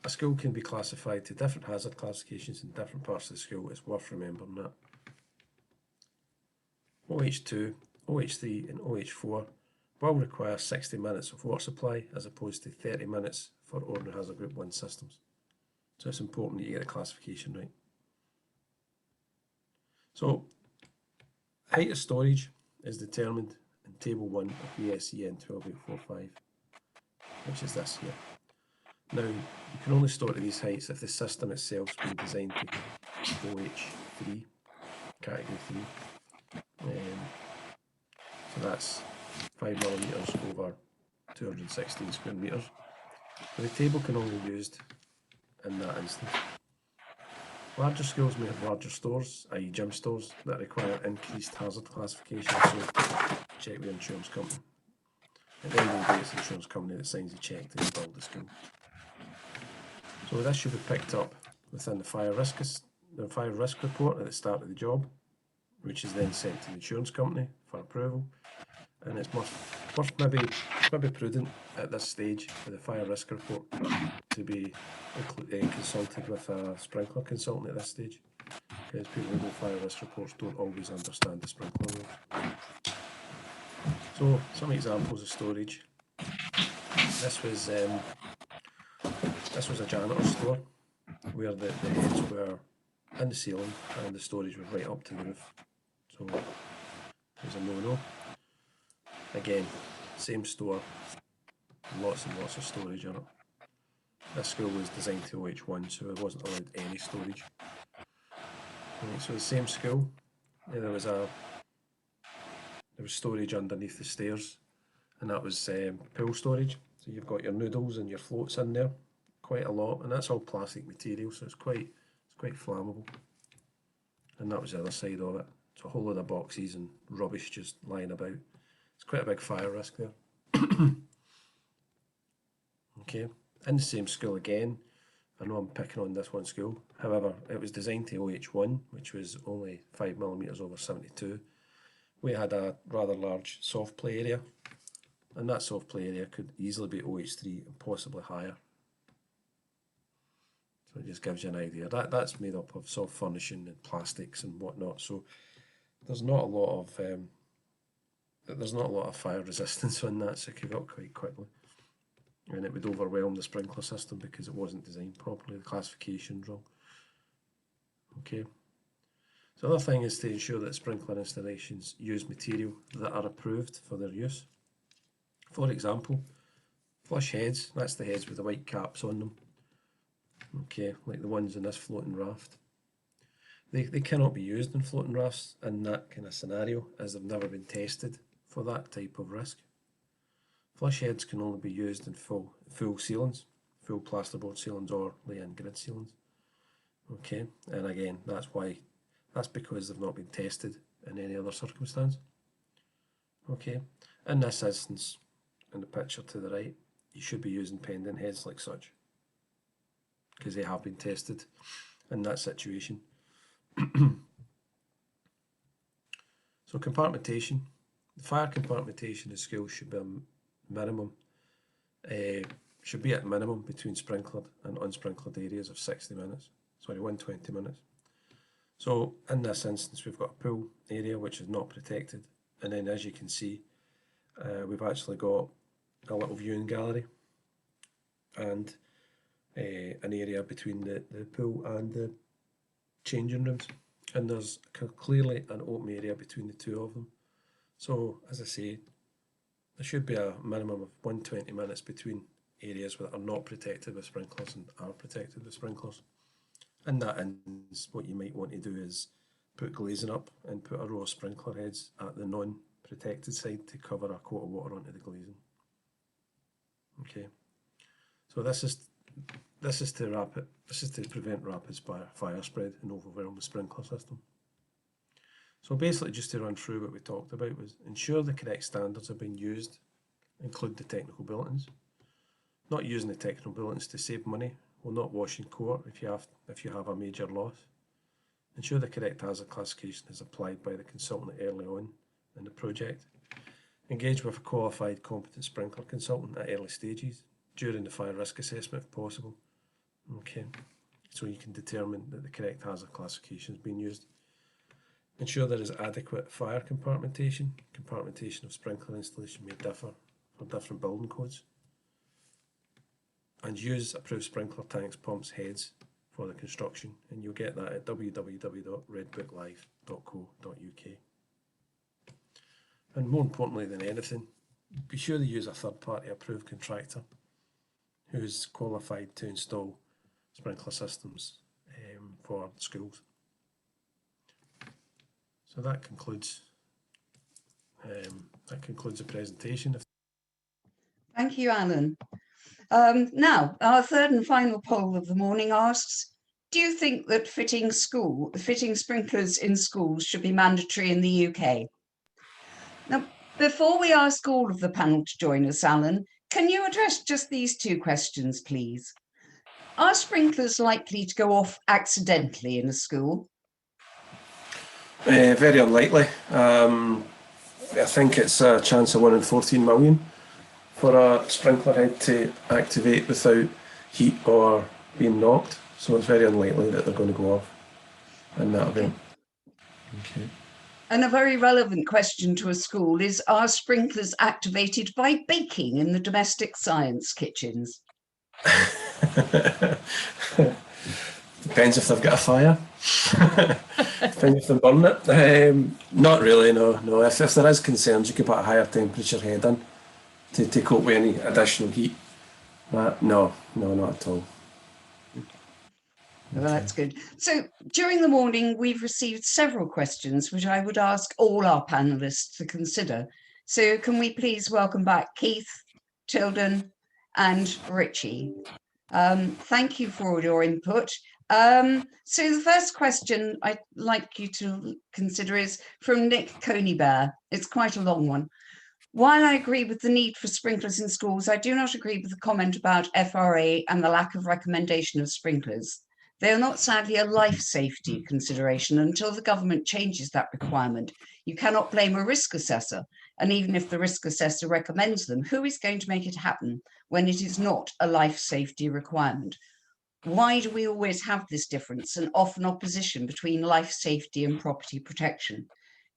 A school can be classified to different hazard classifications in different parts of the school. It's worth remembering that. OH2, OH3 and OH4 will require 60 minutes of water supply as opposed to 30 minutes for ordinary hazard group 1 systems. So it's important that you get the classification right. So height of storage is determined in table 1 of BSEN 12845, which is this here. Now, you can only store to these heights if the system itself has been designed to OH3, category 3. So that's 5 millimetres over 216 square metres. But the table can only be used in that instance. Larger schools may have larger stores, i.e. gym stores, that require increased hazard classification, so check with the insurance company. At the end of the day, it's the insurance company that signs the cheque to build the school. So this should be picked up within the fire risk report at the start of the job, which is then sent to the insurance company for approval. And it's maybe prudent at this stage for the fire risk report to be consulted with a sprinkler consultant at this stage, because people who do fire risk reports don't always understand the sprinkler rules. So some examples of storage. This was a janitor's store where the heads were in the ceiling and the storage was right up to the roof. So it was a no-no. Again, same store, lots and lots of storage in it. This school was designed to OH1, so it wasn't allowed any storage. Right, so the same school, there was storage underneath the stairs, and that was pool storage. So you've got your noodles and your floats in there, quite a lot, and that's all plastic material, so it's quite flammable. And that was the other side of it. It's a whole load of boxes and rubbish just lying about. It's quite a big fire risk there. Okay, in the same school again, I know I'm picking on this one school, however, it was designed to OH1, which was only 5 millimetres over 72. We had a rather large soft play area, and that soft play area could easily be OH3 and possibly higher. So it just gives you an idea. That's made up of soft furnishing and plastics and whatnot, so there's not a lot of fire resistance on that, so it could go up quite quickly. And it would overwhelm the sprinkler system because it wasn't designed properly, the classification's wrong. Okay. So the other thing is to ensure that sprinkler installations use material that are approved for their use. For example, flush heads, that's the heads with the white caps on them. Okay, like the ones in this floating raft. They cannot be used in floating rafts in that kind of scenario, as they've never been tested for that type of risk. Flush heads can only be used in full ceilings, full plasterboard ceilings or lay-in grid ceilings. Okay, and again, that's because they've not been tested in any other circumstance. Okay, in this instance, in the picture to the right, you should be using pendant heads like such, because they have been tested in that situation. So compartmentation. The fire compartmentation in schools should be a minimum, should be at minimum between sprinklered and unsprinkled areas of 120 minutes. So in this instance, we've got a pool area which is not protected, and then as you can see, we've actually got a little viewing gallery and an area between the pool and the changing rooms. and there's clearly an open area between the two of them. So, as I say, there should be a minimum of 120 minutes between areas that are not protected with sprinklers and are protected with sprinklers. In that instance, what you might want to do is put glazing up and put a row of sprinkler heads at the non-protected side to cover a coat of water onto the glazing. Okay, so this is to prevent rapid fire spread and overwhelm the sprinkler system. So basically, just to run through what we talked about, was ensure the correct standards are being used, include the technical bulletins. Not using the technical bulletins to save money will not wash in court if you have a major loss. Ensure the correct hazard classification is applied by the consultant early on in the project. Engage with a qualified, competent sprinkler consultant at early stages during the fire risk assessment if possible. Okay, so you can determine that the correct hazard classification is being used. Ensure there is adequate fire compartmentation. Compartmentation of sprinkler installation may differ for different building codes. And use approved sprinkler tanks, pumps, heads for the construction, and you'll get that at www.redbooklive.co.uk. And more importantly than anything, be sure to use a third-party approved contractor who is qualified to install sprinkler systems for schools. So that concludes the presentation. Thank you, Alan. Now, our third and final poll of the morning asks, do you think that fitting sprinklers in schools should be mandatory in the UK? Now, before we ask all of the panel to join us, Alan, can you address just these two questions, please? Are sprinklers likely to go off accidentally in a school? Very unlikely. I think it's a chance of 1 in 14 million for a sprinkler head to activate without heat or being knocked. So it's very unlikely that they're going to go off in that event. Okay. And a very relevant question to a school is, are sprinklers activated by baking in the domestic science kitchens? Depends if they've got a fire. Depends if they burn it. Not really, no. If there is concerns, you could put a higher temperature head in to cope with any additional heat. But no, not at all. Well, that's good. So during the morning, we've received several questions, which I would ask all our panelists to consider. So can we please welcome back Keith, Tilden and Richie. Thank you for all your input. So the first question I'd like you to consider is from Nick Coneybear. It's quite a long one. While I agree with the need for sprinklers in schools, I do not agree with the comment about FRA and the lack of recommendation of sprinklers. They are not, sadly, a life safety consideration until the government changes that requirement. You cannot blame a risk assessor. And even if the risk assessor recommends them, who is going to make it happen when it is not a life safety requirement? Why do we always have this difference and often opposition between life safety and property protection?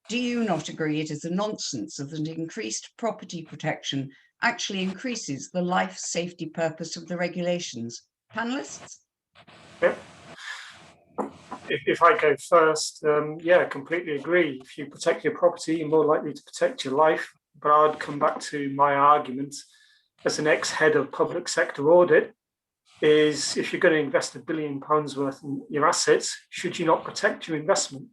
Do you not agree it is a nonsense that increased property protection actually increases the life safety purpose of the regulations? Panelists? Yep. If I go first, yeah, completely agree. If you protect your property, you're more likely to protect your life. But I'd come back to my argument as an ex-head of public sector audit is if you're going to invest £1 billion worth in your assets, should you not protect your investment?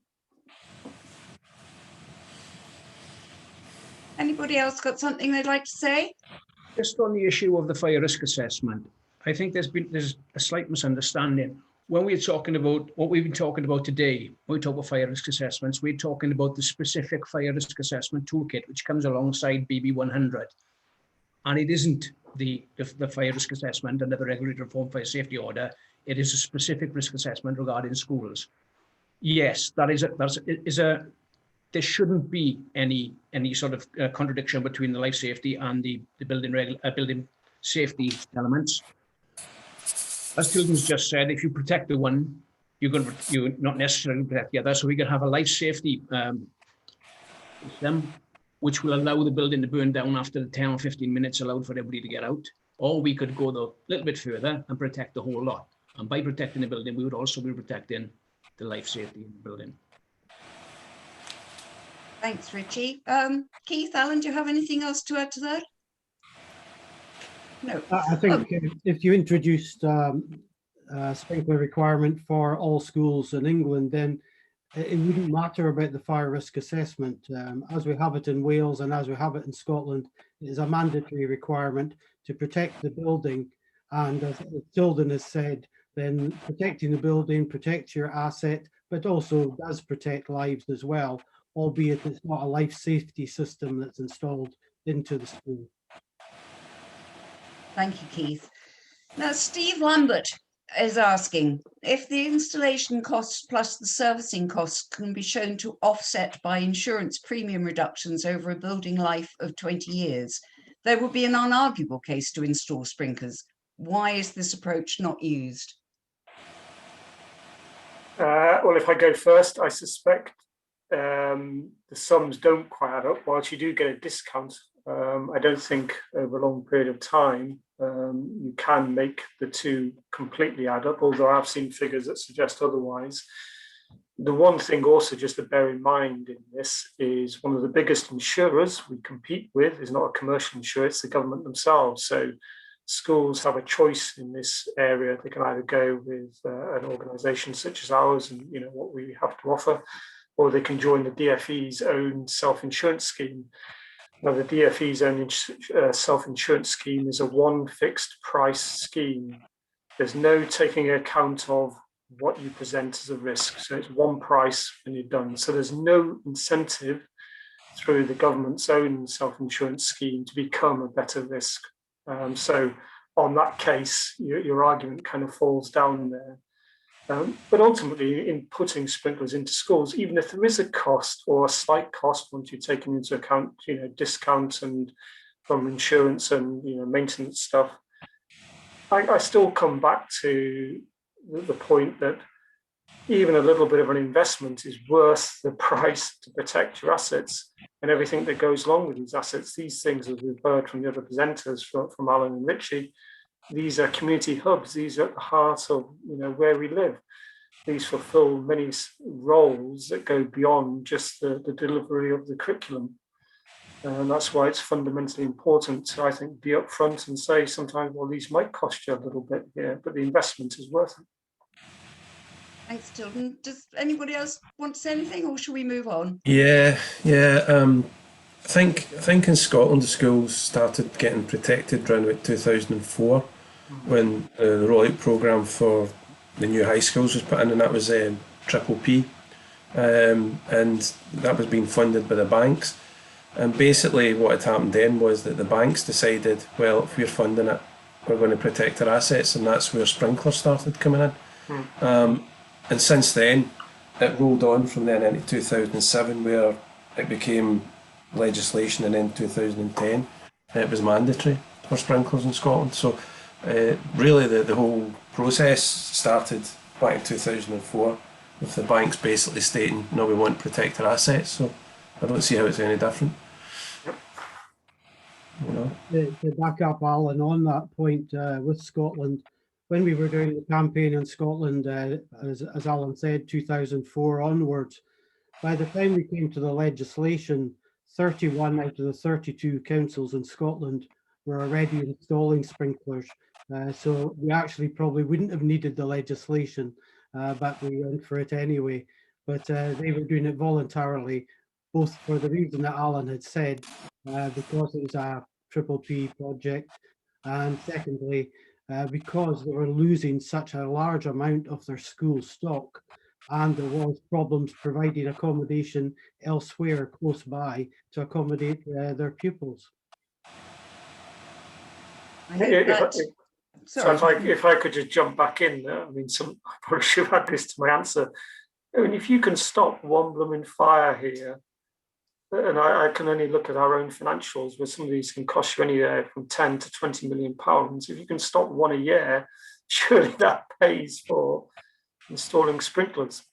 Anybody else got something they'd like to say? Just on the issue of the fire risk assessment, I think there's a slight misunderstanding. When we're talking about what we've been talking about today, when we talk about fire risk assessments, we're talking about the specific fire risk assessment toolkit, which comes alongside BB 100. And it isn't the fire risk assessment under the Regulatory Reform Fire Safety Order. It is a specific risk assessment regarding schools. Yes, there shouldn't be any sort of contradiction between the life safety and the building safety elements. As Tilden's just said, if you protect the one, you're not necessarily protect the other. So we can have a life safety system, which will allow the building to burn down after the 10 or 15 minutes allowed for everybody to get out. Or we could go a little bit further and protect the whole lot. And by protecting the building, we would also be protecting the life safety in the building. Thanks, Richie. Keith, Alan, do you have anything else to add to that? No. I think if you introduced a sprinkler requirement for all schools in England, then it wouldn't matter about the fire risk assessment. As we have it in Wales and as we have it in Scotland, it is a mandatory requirement to protect the building. And as Tilden has said, then protecting the building protects your asset, but also does protect lives as well, albeit it's not a life safety system that's installed into the school. Thank you, Keith. Now, Steve Lambert is asking if the installation costs plus the servicing costs can be shown to offset by insurance premium reductions over a building life of 20 years, there would be an unarguable case to install sprinklers. Why is this approach not used? Well, if I go first, I suspect the sums don't quite add up. Whilst you do get a discount, I don't think over a long period of time you can make the two completely add up, although I've seen figures that suggest otherwise. The one thing also just to bear in mind in this is one of the biggest insurers we compete with is not a commercial insurer, it's the government themselves. So schools have a choice in this area. They can either go with an organisation such as ours and what we have to offer, or they can join the DfE's own self-insurance scheme. Now, the DfE's own self-insurance scheme is a one fixed price scheme. There's no taking account of what you present as a risk. So it's one price and you're done. So there's no incentive through the government's own self-insurance scheme to become a better risk. So on that case, your argument kind of falls down there. But ultimately, in putting sprinklers into schools, even if there is a cost or a slight cost, once you've taken into account, discounts and from insurance and maintenance stuff, I still come back to the point that even a little bit of an investment is worth the price to protect your assets and everything that goes along with these assets. These things, as we've heard from the other presenters, from Alan and Richie, these are community hubs. These are at the heart of where we live. These fulfill many roles that go beyond just the delivery of the curriculum. And that's why it's fundamentally important to, I think, be upfront and say sometimes, well, these might cost you a little bit here, but the investment is worth it. Thanks, Tilden. Does anybody else want to say anything, or should we move on? Yeah. I think in Scotland the schools started getting protected around about 2004 when the rollout programme for the new high schools was put in, and that was Triple P, and that was being funded by the banks. And basically what had happened then was that the banks decided, well, if we're funding it, we're going to protect our assets, and that's where sprinklers started coming in. And since then, it rolled on from then into 2007, where it became legislation, and in 2010 it was mandatory for sprinklers in Scotland. So really the whole process started back in 2004 with the banks basically stating, no, we want to protect our assets. So I don't see how it's any different. To back up Alan on that point with Scotland, when we were doing the campaign in Scotland, as Alan said, 2004 onwards, by the time we came to the legislation, 31 out of the 32 councils in Scotland were already installing sprinklers. So we actually probably wouldn't have needed the legislation, but we went for it anyway. But they were doing it voluntarily, both for the reason that Alan had said, because it was a Triple P project, and secondly, because they were losing such a large amount of their school stock, and there was problems providing accommodation elsewhere close by to accommodate their pupils. If I could just jump back in, I mean, I probably should add this to my answer. I mean, if you can stop one blooming fire here, and I can only look at our own financials, where some of these can cost you anywhere from 10 to 20 million pounds. If you can stop one a year, surely that pays for installing sprinklers.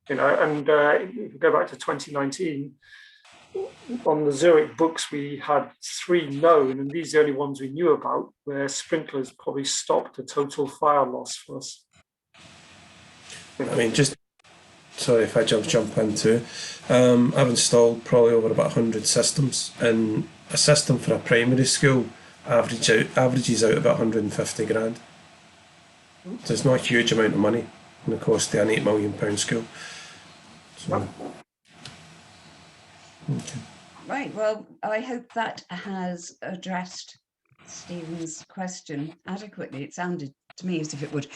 And if you go back to 2019, on the Zurich books, we had 3 known, and these are the only ones we knew about, where sprinklers probably stopped a total fire loss for us. I mean, just sorry if I jump in too. I've installed probably over about 100 systems, and a system for a primary school averages out about 150 grand. So it's not a huge amount of money in the cost of an £8 million school. So, okay. Right, well, I hope that has addressed Stephen's question adequately. It sounded to me as if it would.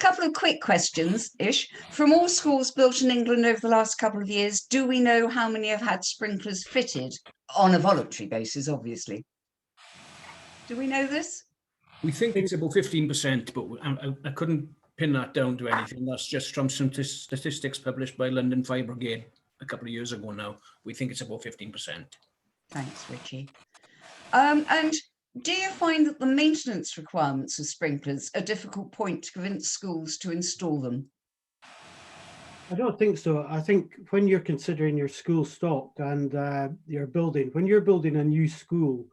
Couple of quick questions-ish. From all schools built in England over the last couple of years, do we know how many have had sprinklers fitted on a voluntary basis, obviously? Do we know this? We think it's about 15%, but I couldn't pin that down to anything. That's just from some statistics published by London Fire Brigade a couple of years ago now. We think it's about 15%. Thanks, Richie. And do you find that the maintenance requirements of sprinklers a difficult point to convince schools to install them? I don't think so. I think when you're considering your school stock and when you're building a new school,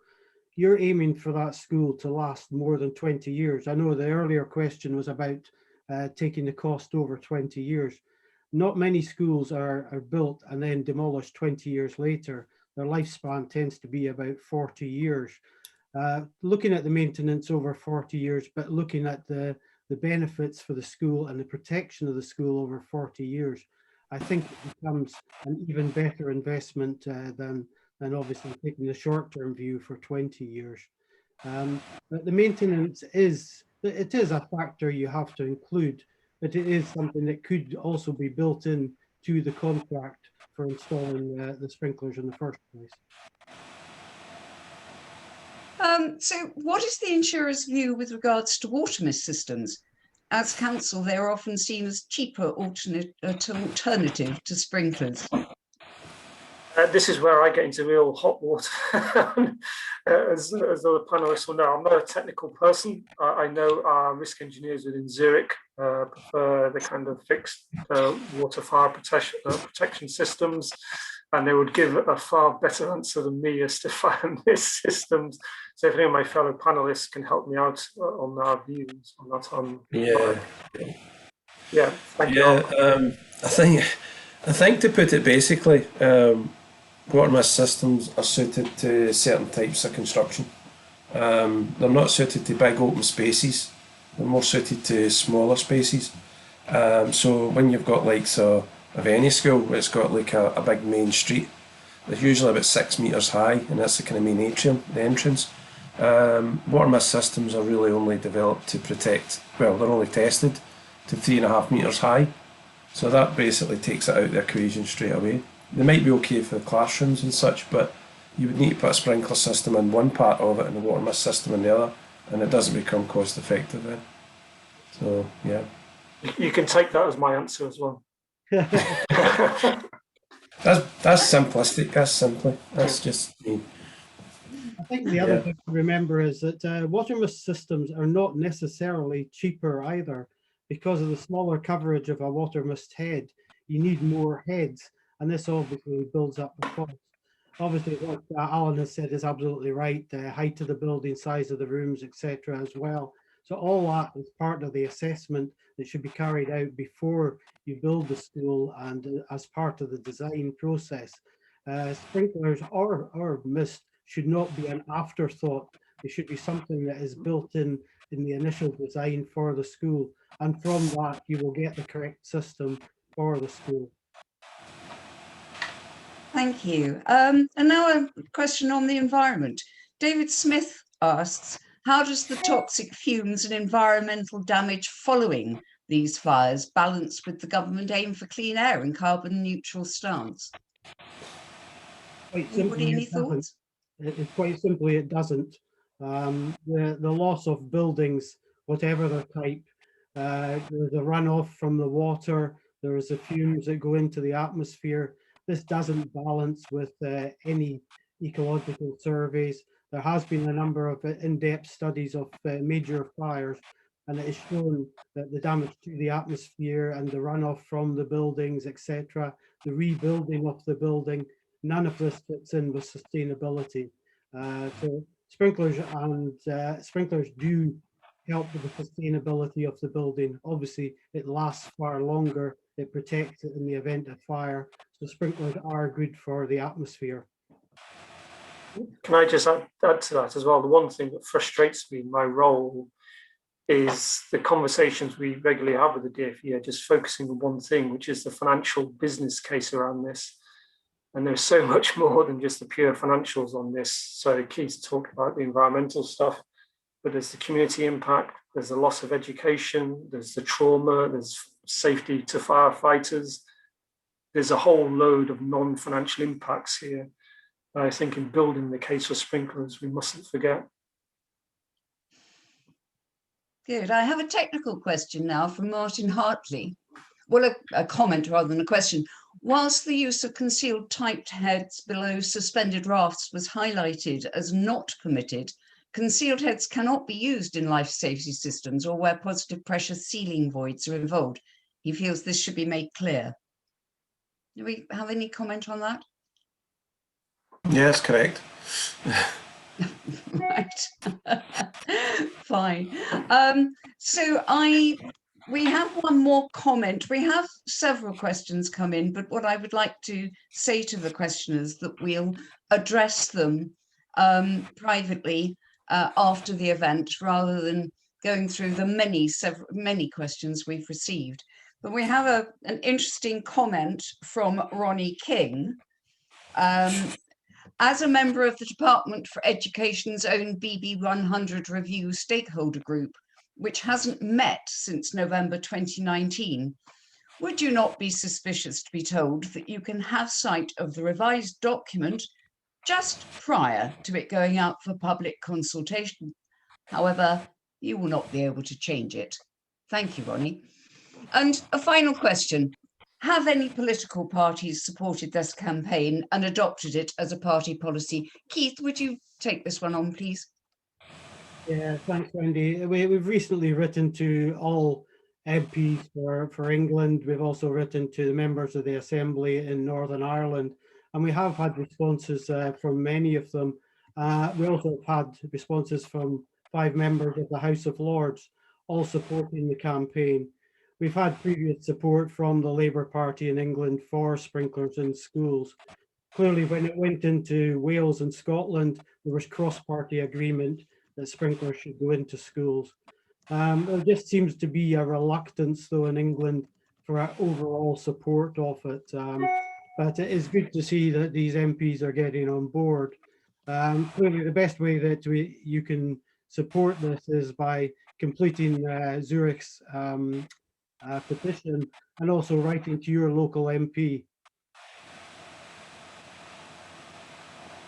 you're aiming for that school to last more than 20 years. I know the earlier question was about taking the cost over 20 years. Not many schools are built and then demolished 20 years later. Their lifespan tends to be about 40 years. Looking at the maintenance over 40 years, but looking at the benefits for the school and the protection of the school over 40 years, I think it becomes an even better investment than obviously taking the short-term view for 20 years. But the maintenance is a factor you have to include, but it is something that could also be built in to the contract for installing the sprinklers in the first place. So what is the insurer's view with regards to water mist systems? As council, they are often seen as cheaper alternative to sprinklers. This is where I get into real hot water, as other panelists will know. I'm not a technical person. I know our risk engineers within Zurich prefer the kind of fixed water fire protection systems, and they would give a far better answer than me as to fire mist systems. So if any of my fellow panelists can help me out on our views on that, yeah, thank you. I think to put it basically, water mist systems are suited to certain types of construction. They're not suited to big open spaces. They're more suited to smaller spaces. So when you've got of any school, it's got like a big main street. They're usually about 6 metres high, and that's the kind of main atrium, the entrance. Water mist systems are really only developed to protect, well, they're only tested to 3.5 metres high. So that basically takes it out of the equation straight away. They might be okay for the classrooms and such, but you would need to put a sprinkler system in one part of it and a water mist system in the other, and it doesn't become cost effective then. So, yeah. You can take that as my answer as well. That's simplistic, that's just me. I think the other thing to remember is that water mist systems are not necessarily cheaper either. Because of the smaller coverage of a water mist head, you need more heads, and this obviously builds up the cost. Obviously, what Alan has said is absolutely right, the height of the building, size of the rooms, etc. as well. So all that is part of the assessment that should be carried out before you build the school and as part of the design process. Sprinklers or mist should not be an afterthought. It should be something that is built in the initial design for the school. And from that, you will get the correct system for the school. Thank you. And now a question on the environment. David Smith asks, how does the toxic fumes and environmental damage following these fires balance with the government aim for clean air and carbon neutral stance? Anybody, any thoughts? Quite simply, it doesn't. The loss of buildings, whatever their type, there's a runoff from the water, there is the fumes that go into the atmosphere. This doesn't balance with any ecological surveys. There has been a number of in-depth studies of major fires, and it is shown that the damage to the atmosphere and the runoff from the buildings, etc., the rebuilding of the building, none of this fits in with sustainability. So sprinklers do help with the sustainability of the building. Obviously, it lasts far longer. it protects it in the event of fire. So sprinklers are good for the atmosphere. Can I just add to that as well? The one thing that frustrates me in my role is the conversations we regularly have with the DfE are just focusing on one thing, which is the financial business case around this. And there's so much more than just the pure financials on this. So Keith talked about the environmental stuff, but there's the community impact, there's the loss of education, there's the trauma, there's safety to firefighters. There's a whole load of non-financial impacts here. I think in building the case for sprinklers, we mustn't forget. Good. I have a technical question now from Martin Hartley. Well, a comment rather than a question. Whilst the use of concealed typed heads below suspended rafts was highlighted as not permitted, concealed heads cannot be used in life safety systems or where positive pressure sealing voids are involved. He feels this should be made clear. Do we have any comment on that? Yes, correct. Right. Fine. So we have one more comment. We have several questions come in, but what I would like to say to the questioners that we'll address them privately after the event, rather than going through the many questions we've received. But we have an interesting comment from Ronnie King. As a member of the Department for Education's own BB100 review stakeholder group, which hasn't met since November 2019, would you not be suspicious to be told that you can have sight of the revised document just prior to it going out for public consultation? However, you will not be able to change it. Thank you, Ronnie. And a final question. Have any political parties supported this campaign and adopted it as a party policy? Keith, would you take this one on, please? Yeah, thanks, Wendy. We've recently written to all MPs for England. We've also written to the members of the Assembly in Northern Ireland, and we have had responses from many of them. We also have had responses from 5 members of the House of Lords, all supporting the campaign. We've had previous support from the Labour Party in England for sprinklers in schools. Clearly, when it went into Wales and Scotland, there was cross-party agreement that sprinklers should go into schools. There just seems to be a reluctance, though, in England for overall support of it. But it is good to see that these MPs are getting on board. Clearly, the best way that you can support this is by completing Zurich's petition and also writing to your local MP.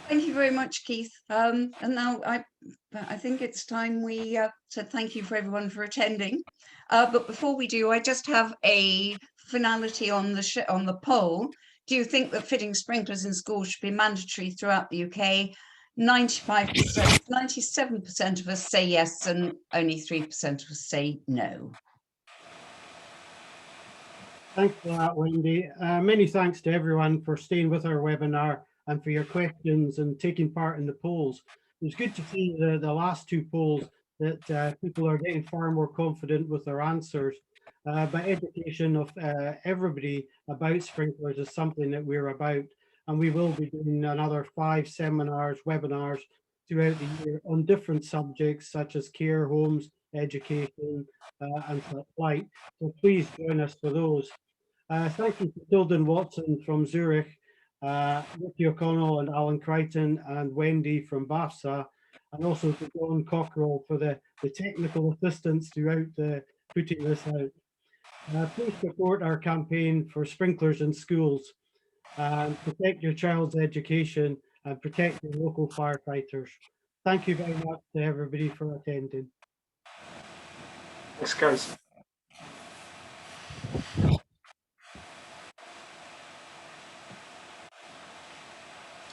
Thank you very much, Keith. And now I think it's time we said thank you for everyone for attending. But before we do, I just have a finality on the poll. Do you think that fitting sprinklers in schools should be mandatory throughout the UK? 95%, 97% of us say yes, and only 3% of us say no. Thanks for that, Wendy. Many thanks to everyone for staying with our webinar and for your questions and taking part in the polls. It was good to see the last 2 polls that people are getting far more confident with their answers. But education of everybody about sprinklers is something that we're about, and we will be doing another 5 seminars, webinars throughout the year on different subjects such as care homes, education, and such like. So please join us for those. Thank you to Tilden Watson from Zurich, Ricky O'Connell and Alan Crichton, and Wendy from BAFSA, and also to John Cockrell for the technical assistance throughout putting this out. Please support our campaign for sprinklers in schools, and protect your child's education and protect your local firefighters. Thank you very much to everybody for attending. Thanks, guys.